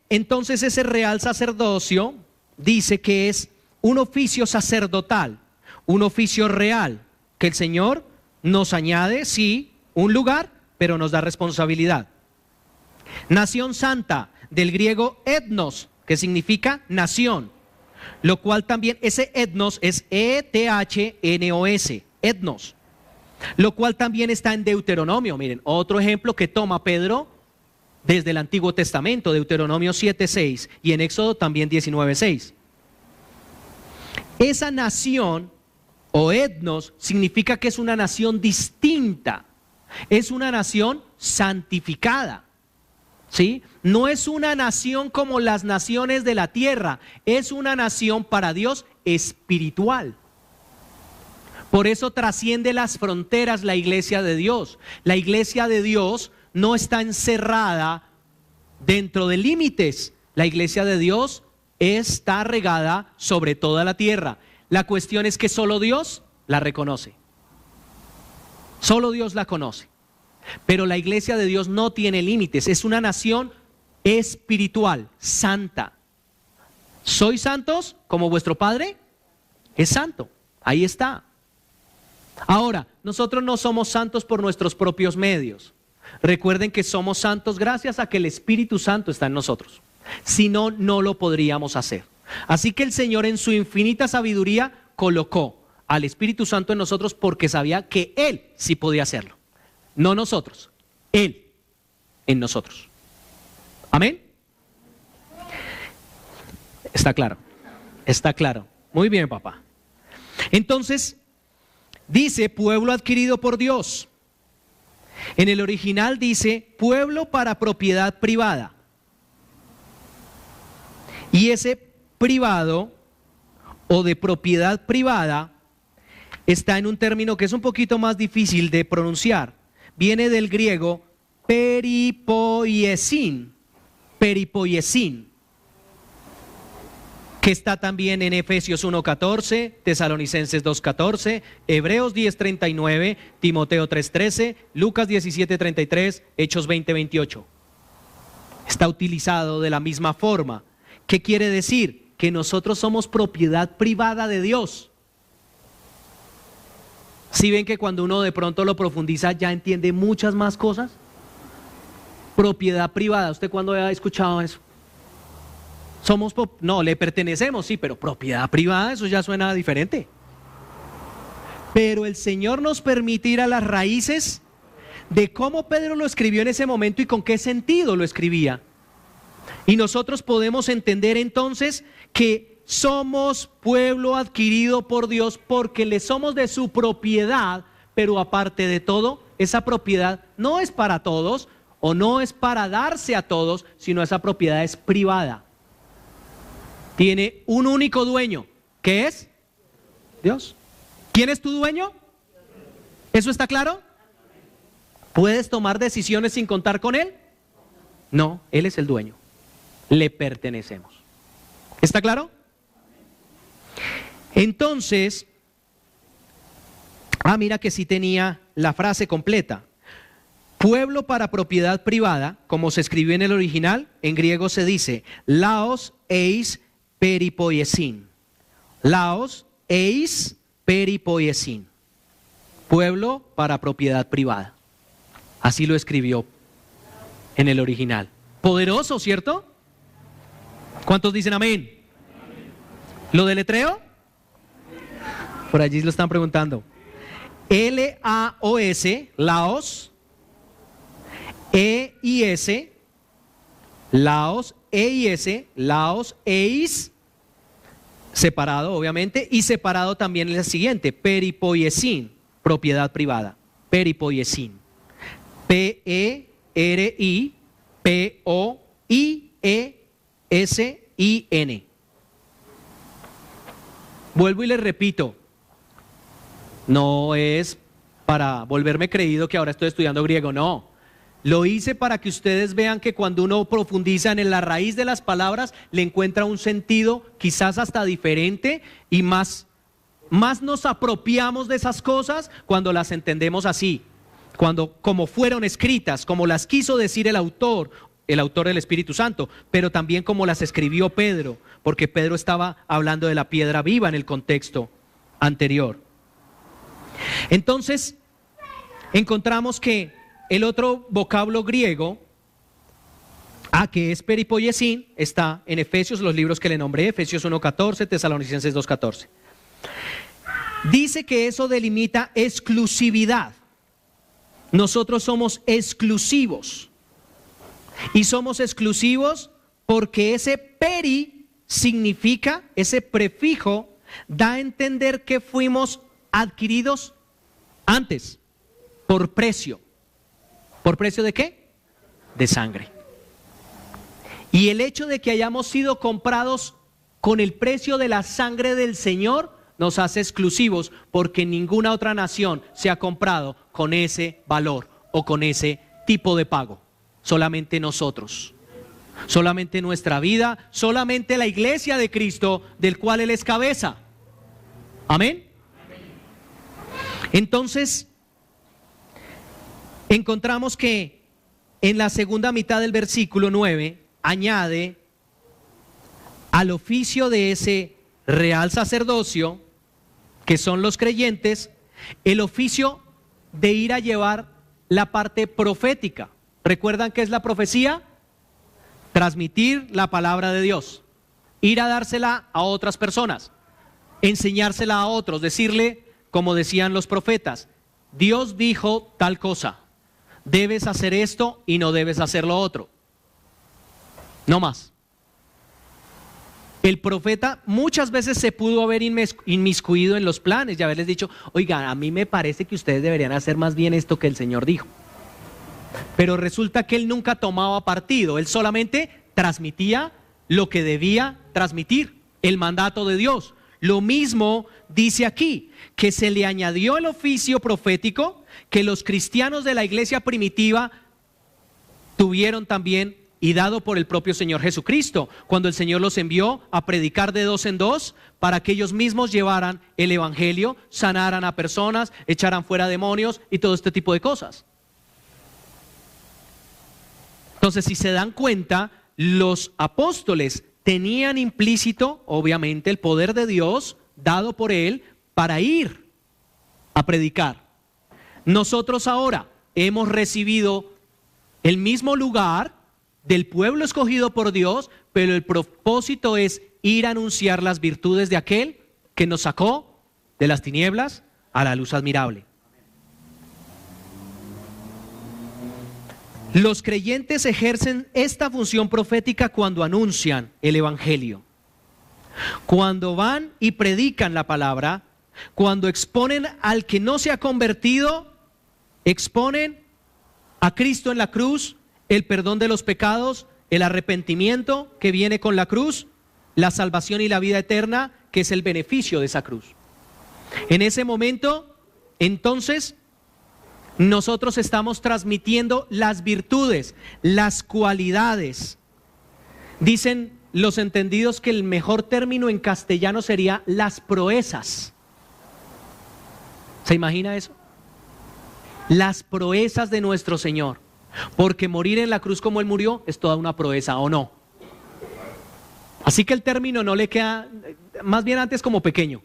entonces ese real sacerdocio dice que es un oficio sacerdotal, un oficio real, que el Señor nos añade, sí, un lugar, pero nos da responsabilidad. Nación santa, del griego etnos, que significa nación, lo cual también, ese etnos es E-T-H-N-O-S, etnos, lo cual también está en Deuteronomio. Miren, otro ejemplo que toma Pedro desde el Antiguo Testamento, Deuteronomio 7:6, y en Éxodo también 19:6. Esa nación o etnos significa que es una nación distinta, es una nación santificada, ¿sí? No es una nación como las naciones de la tierra, es una nación para Dios espiritual. Por eso trasciende las fronteras la iglesia de Dios. La iglesia de Dios no está encerrada dentro de límites. La iglesia de Dios está regada sobre toda la tierra. La cuestión es que solo Dios la reconoce. Solo Dios la conoce. Pero la iglesia de Dios no tiene límites. Es una nación espiritual, santa. ¿Sois santos como vuestro Padre es santo? Ahí está. Ahora, nosotros no somos santos por nuestros propios medios. Recuerden que somos santos gracias a que el Espíritu Santo está en nosotros. Si no, no lo podríamos hacer. Así que el Señor en su infinita sabiduría colocó al Espíritu Santo en nosotros porque sabía que Él sí podía hacerlo. No nosotros, Él en nosotros. ¿Amén? Está claro, está claro. Muy bien, papá. Entonces, dice pueblo adquirido por Dios. En el original dice pueblo para propiedad privada. Y ese privado o de propiedad privada está en un término que es un poquito más difícil de pronunciar. Viene del griego peripoiesin, que está también en Efesios 1:14, Tesalonicenses 2:14, Hebreos 10:39, Timoteo 3:13, Lucas 17:33, Hechos 20:28. Está utilizado de la misma forma. ¿Qué quiere decir? Que nosotros somos propiedad privada de Dios. ¿Sí ven que cuando uno de pronto lo profundiza ya entiende muchas más cosas? Propiedad privada, ¿usted cuándo ha escuchado eso? No, le pertenecemos, sí, pero propiedad privada, eso ya suena diferente. Pero el Señor nos permite ir a las raíces de cómo Pedro lo escribió en ese momento y con qué sentido lo escribía. Y nosotros podemos entender entonces que somos pueblo adquirido por Dios porque le somos de su propiedad, pero aparte de todo, esa propiedad no es para todos o no es para darse a todos, sino esa propiedad es privada. Tiene un único dueño, ¿qué es? Dios. ¿Quién es tu dueño? ¿Eso está claro? ¿Puedes tomar decisiones sin contar con Él? No, Él es el dueño. Le pertenecemos. ¿Está claro? Entonces, mira que sí tenía la frase completa. Pueblo para propiedad privada, como se escribió en el original, en griego se dice laos eis peripoiesin. Laos eis peripoiesin. Pueblo para propiedad privada. Así lo escribió en el original. Poderoso, ¿cierto? ¿Cuántos dicen amén? ¿Lo deletreo? Por allí lo están preguntando. L-A-O-S, Laos, E-I-S, Laos, E-I-S, Laos, Eis, separado obviamente, y separado también es el siguiente, peripoiesin, propiedad privada, peripoiesin, P-E-R-I-P-O-I-E-S-I-N. Vuelvo y les repito, no es para volverme creído que ahora estoy estudiando griego, no. Lo hice para que ustedes vean que cuando uno profundiza en la raíz de las palabras, le encuentra un sentido quizás hasta diferente y más nos apropiamos de esas cosas cuando las entendemos así, como fueron escritas, como las quiso decir el autor del Espíritu Santo, pero también como las escribió Pedro, porque Pedro estaba hablando de la piedra viva en el contexto anterior. Entonces, encontramos que el otro vocablo griego, que es peripoiesin, está en Efesios, los libros que le nombré, Efesios 1:14, Tesalonicenses 2:14. Dice que eso delimita exclusividad. Nosotros somos exclusivos. Y somos exclusivos porque ese peri significa, ese prefijo, da a entender que fuimos adquiridos antes, por precio. ¿Por precio de qué? De sangre. Y el hecho de que hayamos sido comprados con el precio de la sangre del Señor nos hace exclusivos, porque ninguna otra nación se ha comprado con ese valor o con ese tipo de pago. Solamente nosotros, solamente nuestra vida, solamente la iglesia de Cristo, del cual Él es cabeza. Amén. Entonces, encontramos que en la segunda mitad del versículo 9 añade al oficio de ese real sacerdocio, que son los creyentes, el oficio de ir a llevar la parte profética. ¿Recuerdan qué es la profecía? Transmitir la palabra de Dios, ir a dársela a otras personas, enseñársela a otros, decirle, como decían los profetas, Dios dijo tal cosa, debes hacer esto y no debes hacer lo otro. No más. El profeta muchas veces se pudo haber inmiscuido en los planes y haberles dicho, oiga, a mí me parece que ustedes deberían hacer más bien esto que el Señor dijo. Pero resulta que él nunca tomaba partido, él solamente transmitía lo que debía transmitir, el mandato de Dios. Lo mismo dice aquí, que se le añadió el oficio profético que los cristianos de la iglesia primitiva tuvieron también y dado por el propio Señor Jesucristo, cuando el Señor los envió a predicar de 2 en 2 para que ellos mismos llevaran el evangelio, sanaran a personas, echaran fuera demonios y todo este tipo de cosas. Entonces, si se dan cuenta, los apóstoles tenían implícito, obviamente, el poder de Dios dado por Él para ir a predicar. Nosotros ahora hemos recibido el mismo lugar del pueblo escogido por Dios, pero el propósito es ir a anunciar las virtudes de aquel que nos sacó de las tinieblas a la luz admirable. Los creyentes ejercen esta función profética cuando anuncian el evangelio, cuando van y predican la palabra, cuando exponen al que no se ha convertido, exponen a Cristo en la cruz, el perdón de los pecados, el arrepentimiento que viene con la cruz, la salvación y la vida eterna, que es el beneficio de esa cruz. En ese momento, entonces, nosotros estamos transmitiendo las virtudes, las cualidades. Dicen los entendidos que el mejor término en castellano sería las proezas. ¿Se imagina eso? Las proezas de nuestro Señor. Porque morir en la cruz como Él murió es toda una proeza, ¿o no? Así que el término no le queda, más bien antes como pequeño.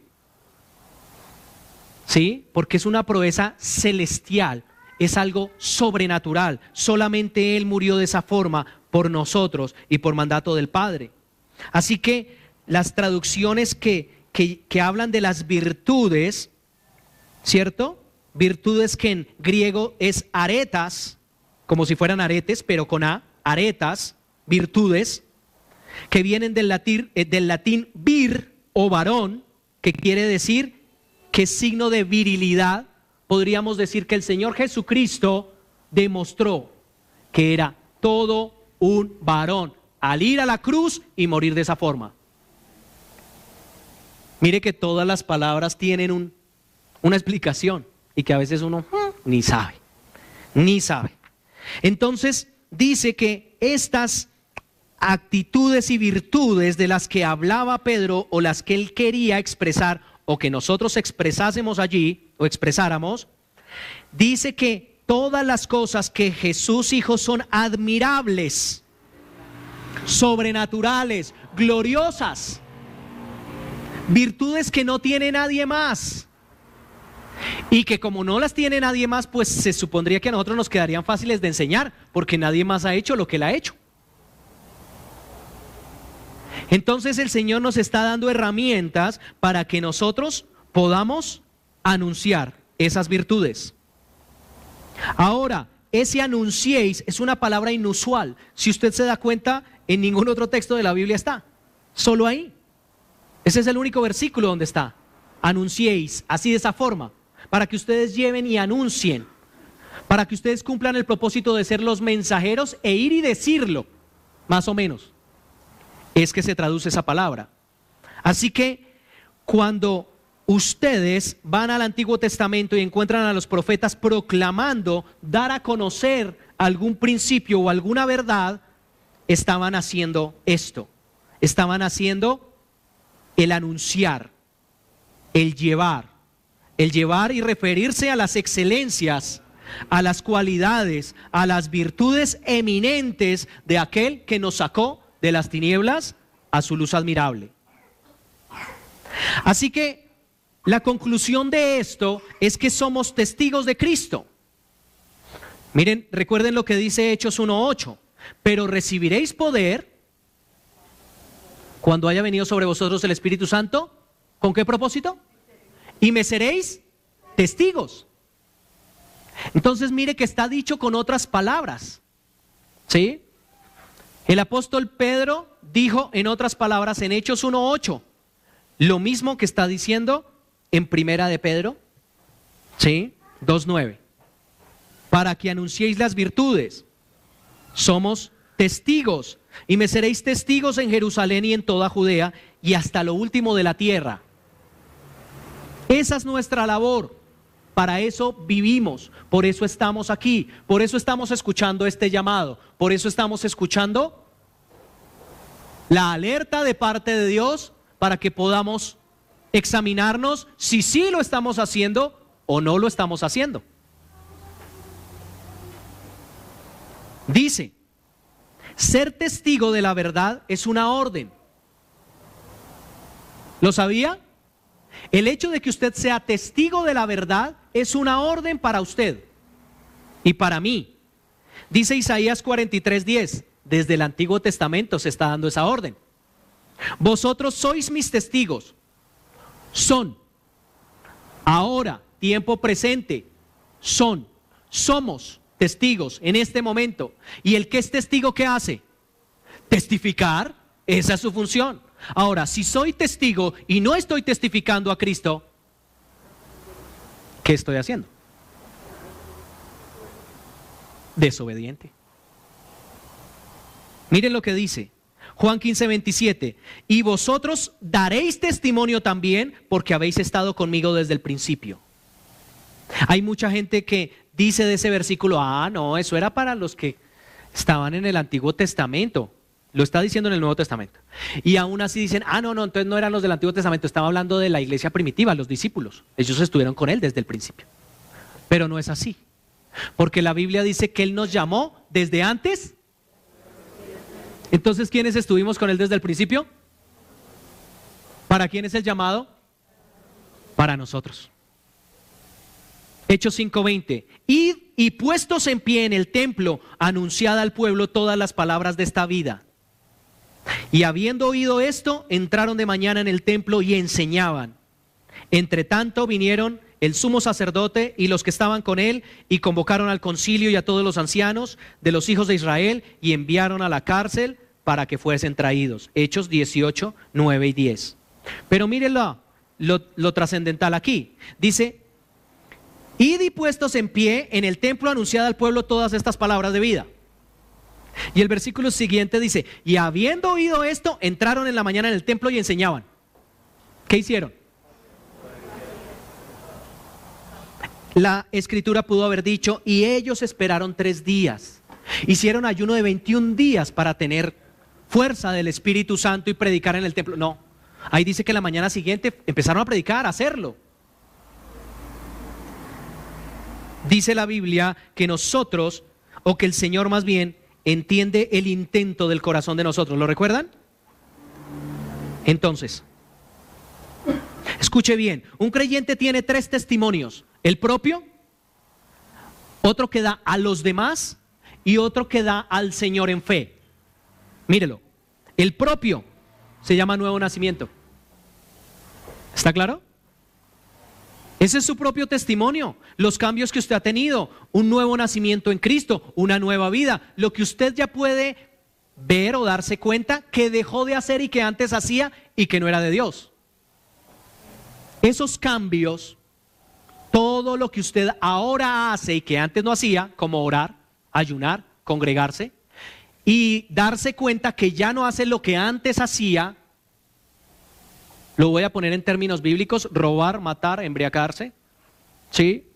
¿Sí? Porque es una proeza celestial, es algo sobrenatural. Solamente Él murió de esa forma por nosotros y por mandato del Padre. Así que las traducciones que hablan de las virtudes, ¿cierto? Virtudes que en griego es aretas, como si fueran aretes, pero con A, aretas, virtudes, que vienen del latín vir o varón, que quiere decir que es signo de virilidad. Podríamos decir que el Señor Jesucristo demostró que era todo un varón al ir a la cruz y morir de esa forma. Mire que todas las palabras tienen una explicación y que a veces uno ni sabe. Entonces dice que estas actitudes y virtudes de las que hablaba Pedro o las que él quería expresar o que nosotros expresásemos allí o expresáramos, dice que todas las cosas que Jesús dijo son admirables, sobrenaturales, gloriosas, virtudes que no tiene nadie más. Y que como no las tiene nadie más, pues se supondría que a nosotros nos quedarían fáciles de enseñar, porque nadie más ha hecho lo que él ha hecho. Entonces el Señor nos está dando herramientas para que nosotros podamos anunciar esas virtudes. Ahora, ese anunciéis es una palabra inusual. Si usted se da cuenta, en ningún otro texto de la Biblia está, solo ahí. Ese es el único versículo donde está. Anunciéis, así de esa forma, para que ustedes lleven y anuncien, para que ustedes cumplan el propósito de ser los mensajeros e ir y decirlo, más o menos. Es que se traduce esa palabra. Así que cuando ustedes van al Antiguo Testamento y encuentran a los profetas proclamando, dar a conocer algún principio o alguna verdad, estaban haciendo esto. Estaban haciendo el anunciar, el llevar y referirse a las excelencias, a las cualidades, a las virtudes eminentes de aquel que nos sacó de las tinieblas a su luz admirable. Así que la conclusión de esto es que somos testigos de Cristo. Miren, recuerden lo que dice Hechos 1:8. Pero recibiréis poder cuando haya venido sobre vosotros el Espíritu Santo. ¿Con qué propósito? Y me seréis testigos. Entonces mire que está dicho con otras palabras, ¿sí? El apóstol Pedro dijo en otras palabras en Hechos 1:8 lo mismo que está diciendo en Primera de Pedro, ¿sí? 2:9. Para que anunciéis las virtudes. Somos testigos y me seréis testigos en Jerusalén y en toda Judea y hasta lo último de la tierra. Esa es nuestra labor. Para eso vivimos, por eso estamos aquí, por eso estamos escuchando este llamado, por eso estamos escuchando la alerta de parte de Dios para que podamos examinarnos si sí lo estamos haciendo o no lo estamos haciendo. Dice, ser testigo de la verdad es una orden. ¿Lo sabía? El hecho de que usted sea testigo de la verdad es una orden para usted y para mí. Dice Isaías 43:10, desde el Antiguo Testamento se está dando esa orden. Vosotros sois mis testigos. Son, ahora, tiempo presente, somos testigos en este momento. ¿Y el que es testigo qué hace? Testificar, esa es su función. Ahora, si soy testigo y no estoy testificando a Cristo, ¿qué estoy haciendo? Desobediente. Miren lo que dice Juan 15:27. Y vosotros daréis testimonio también porque habéis estado conmigo desde el principio. Hay mucha gente que dice de ese versículo, no, eso era para los que estaban en el Antiguo Testamento. Lo está diciendo en el Nuevo Testamento. Y aún así dicen, no, entonces no eran los del Antiguo Testamento, estaba hablando de la iglesia primitiva, los discípulos. Ellos estuvieron con él desde el principio. Pero no es así. Porque la Biblia dice que él nos llamó desde antes. Entonces, ¿quiénes estuvimos con él desde el principio? ¿Para quién es el llamado? Para nosotros. Hechos 5:20. Id y puestos en pie en el templo, anunciad al pueblo todas las palabras de esta vida. Y habiendo oído esto, entraron de mañana en el templo y enseñaban. Entre tanto vinieron el sumo sacerdote y los que estaban con él y convocaron al concilio y a todos los ancianos de los hijos de Israel y enviaron a la cárcel para que fuesen traídos. Hechos 18, 9 y 10. Pero miren lo trascendental aquí. Dice, id y puestos en pie en el templo, anunciad al pueblo todas estas palabras de vida. Y el versículo siguiente dice, y habiendo oído esto, entraron en la mañana en el templo y enseñaban. ¿Qué hicieron? La escritura pudo haber dicho, y ellos esperaron 3 días. Hicieron ayuno de 21 días para tener fuerza del Espíritu Santo y predicar en el templo. No, ahí dice que la mañana siguiente empezaron a predicar, a hacerlo. Dice la Biblia que nosotros, o que el Señor más bien, entiende el intento del corazón de nosotros. ¿Lo recuerdan? Entonces, escuche bien, un creyente tiene 3 testimonios. El propio, otro que da a los demás y otro que da al Señor en fe. Mírelo, el propio se llama nuevo nacimiento. ¿Está claro? Ese es su propio testimonio, los cambios que usted ha tenido, un nuevo nacimiento en Cristo, una nueva vida, lo que usted ya puede ver o darse cuenta que dejó de hacer y que antes hacía y que no era de Dios. Esos cambios, todo lo que usted ahora hace y que antes no hacía, como orar, ayunar, congregarse, y darse cuenta que ya no hace lo que antes hacía. Lo voy a poner en términos bíblicos: robar, matar, embriagarse, ¿sí?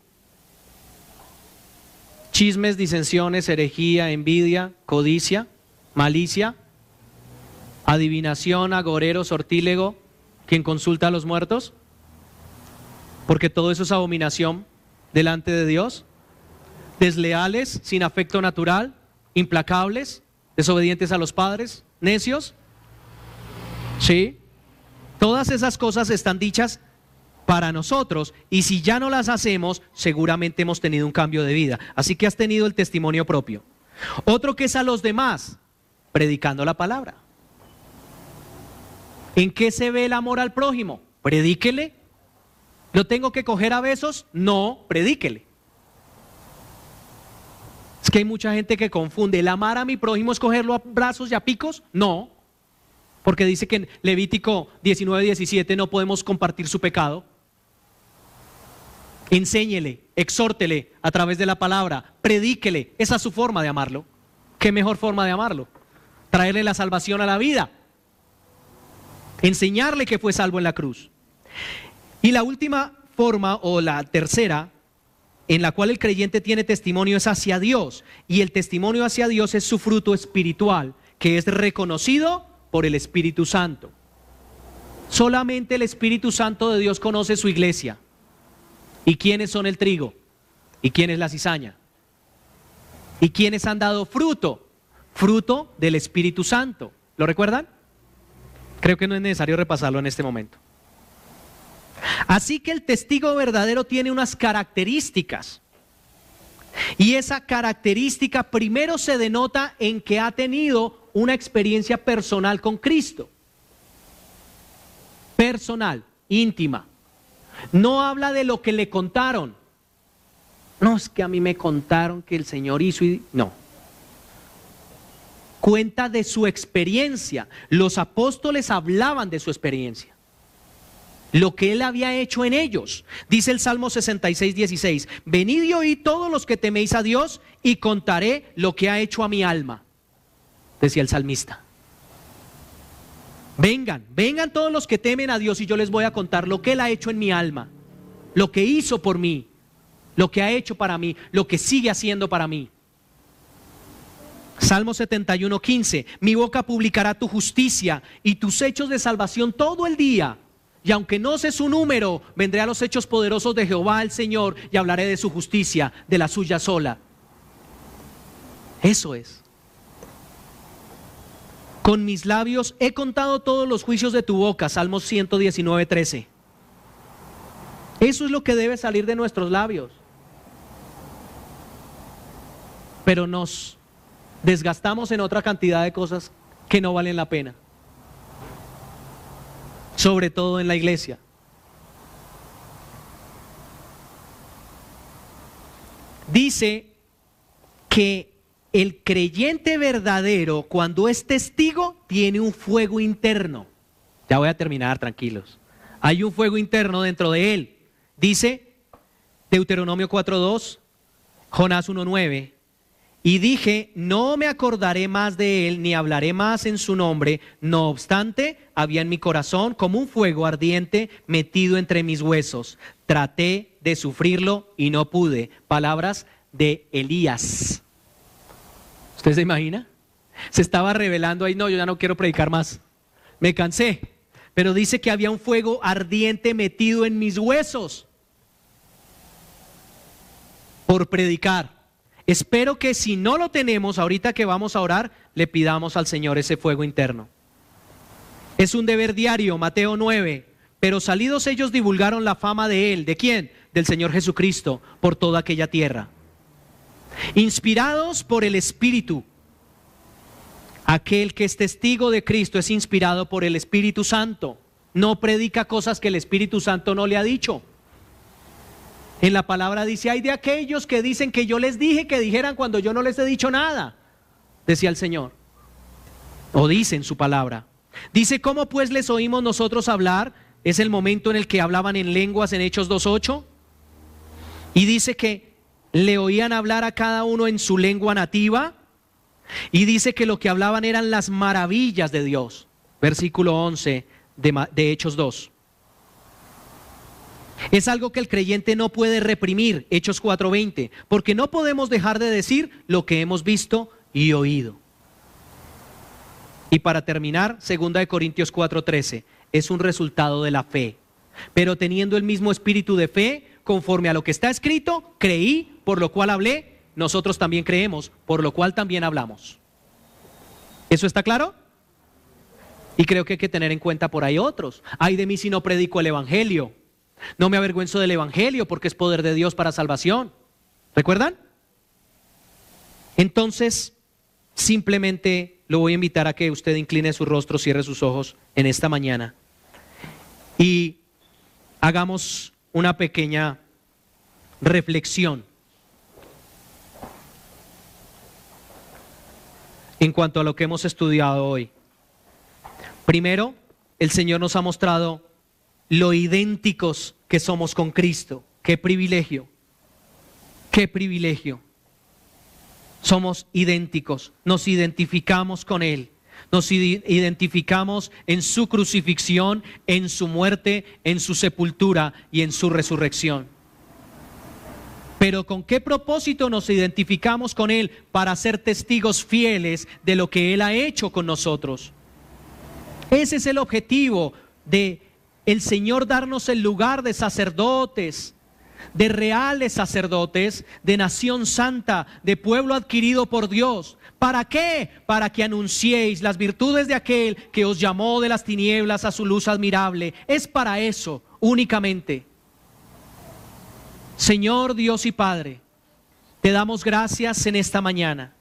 Chismes, disensiones, herejía, envidia, codicia, malicia, adivinación, agorero, sortílego, quien consulta a los muertos, porque todo eso es abominación delante de Dios. Desleales, sin afecto natural, implacables, desobedientes a los padres, necios, ¿sí? Todas esas cosas están dichas para nosotros, y si ya no las hacemos, seguramente hemos tenido un cambio de vida. Así que has tenido el testimonio propio. Otro que es a los demás, predicando la palabra. ¿En qué se ve el amor al prójimo? Predíquele. ¿Lo tengo que coger a besos? No, predíquele. Es que hay mucha gente que confunde. ¿El amar a mi prójimo es cogerlo a brazos y a picos? No, porque dice que en Levítico 19:17 no podemos compartir su pecado. Enséñele, exhórtele a través de la palabra, predíquele. Esa es su forma de amarlo. ¿Qué mejor forma de amarlo? Traerle la salvación a la vida. Enseñarle que fue salvo en la cruz. Y la última forma, o la tercera, en la cual el creyente tiene testimonio es hacia Dios. Y el testimonio hacia Dios es su fruto espiritual, que es reconocido por el Espíritu Santo. Solamente el Espíritu Santo de Dios conoce su iglesia. ¿Y quiénes son el trigo? ¿Y quién es la cizaña? ¿Y quiénes han dado fruto? Fruto del Espíritu Santo. ¿Lo recuerdan? Creo que no es necesario repasarlo en este momento. Así que el testigo verdadero tiene unas características. Y esa característica primero se denota en que ha tenido una experiencia personal con Cristo. Personal, íntima. No habla de lo que le contaron. No, es que a mí me contaron que el Señor hizo y... No. Cuenta de su experiencia. Los apóstoles hablaban de su experiencia. Lo que Él había hecho en ellos. Dice el Salmo 66:16. Venid y oíd todos los que teméis a Dios y contaré lo que ha hecho a mi alma. Decía el salmista. Vengan todos los que temen a Dios y yo les voy a contar lo que Él ha hecho en mi alma, lo que hizo por mí, lo que ha hecho para mí, lo que sigue haciendo para mí. Salmo 71:15, mi boca publicará tu justicia y tus hechos de salvación todo el día. Y aunque no sé su número, vendré a los hechos poderosos de Jehová el Señor y hablaré de su justicia, de la suya sola. Eso es. Con mis labios he contado todos los juicios de tu boca, Salmos 119:13. Eso es lo que debe salir de nuestros labios. Pero nos desgastamos en otra cantidad de cosas que no valen la pena. Sobre todo en la iglesia. Dice que el creyente verdadero, cuando es testigo, tiene un fuego interno. Ya voy a terminar, tranquilos. Hay un fuego interno dentro de él. Dice Deuteronomio 4:2, Jonás 1:9. Y dije, no me acordaré más de él, ni hablaré más en su nombre. No obstante, había en mi corazón como un fuego ardiente metido entre mis huesos. Traté de sufrirlo y no pude. Palabras de Elías. ¿Usted se imagina? Se estaba revelando ahí, no, yo ya no quiero predicar más. Me cansé. Pero dice que había un fuego ardiente metido en mis huesos por predicar. Espero que si no lo tenemos, ahorita que vamos a orar, le pidamos al Señor ese fuego interno. Es un deber diario, Mateo 9. Pero salidos ellos divulgaron la fama de Él. ¿De quién? Del Señor Jesucristo, por toda aquella tierra. Inspirados por el Espíritu. Aquel que es testigo de Cristo es inspirado por el Espíritu Santo. No predica cosas que el Espíritu Santo no le ha dicho. En la palabra dice, hay de aquellos que dicen que yo les dije que dijeran cuando yo no les he dicho nada, decía el Señor. O dice en su palabra. Dice, ¿cómo pues les oímos nosotros hablar? Es el momento en el que hablaban en lenguas en Hechos 2:8. Y dice que le oían hablar a cada uno en su lengua nativa. Y dice que lo que hablaban eran las maravillas de Dios. Versículo 11 de Hechos 2. Es algo que el creyente no puede reprimir, Hechos 4:20, porque no podemos dejar de decir lo que hemos visto y oído. Y para terminar, 2 Corintios 4:13, es un resultado de la fe. Pero teniendo el mismo espíritu de fe, conforme a lo que está escrito, creí, por lo cual hablé, nosotros también creemos, por lo cual también hablamos. ¿Eso está claro? Y creo que hay que tener en cuenta por ahí otros. Ay de mí si no predico el evangelio. No me avergüenzo del Evangelio porque es poder de Dios para salvación. ¿Recuerdan? Entonces, simplemente lo voy a invitar a que usted incline su rostro, cierre sus ojos en esta mañana y hagamos una pequeña reflexión en cuanto a lo que hemos estudiado hoy. Primero, el Señor nos ha mostrado lo idénticos que somos con Cristo. ¡Qué privilegio! ¡Qué privilegio! Somos idénticos, nos identificamos con Él, nos identificamos en su crucifixión, en su muerte, en su sepultura y en su resurrección. Pero ¿con qué propósito nos identificamos con Él? Para ser testigos fieles de lo que Él ha hecho con nosotros. Ese es el objetivo de el Señor, darnos el lugar de sacerdotes, de reales sacerdotes, de nación santa, de pueblo adquirido por Dios. ¿Para qué? Para que anunciéis las virtudes de aquel que os llamó de las tinieblas a su luz admirable. Es para eso únicamente. Señor Dios y Padre, te damos gracias en esta mañana.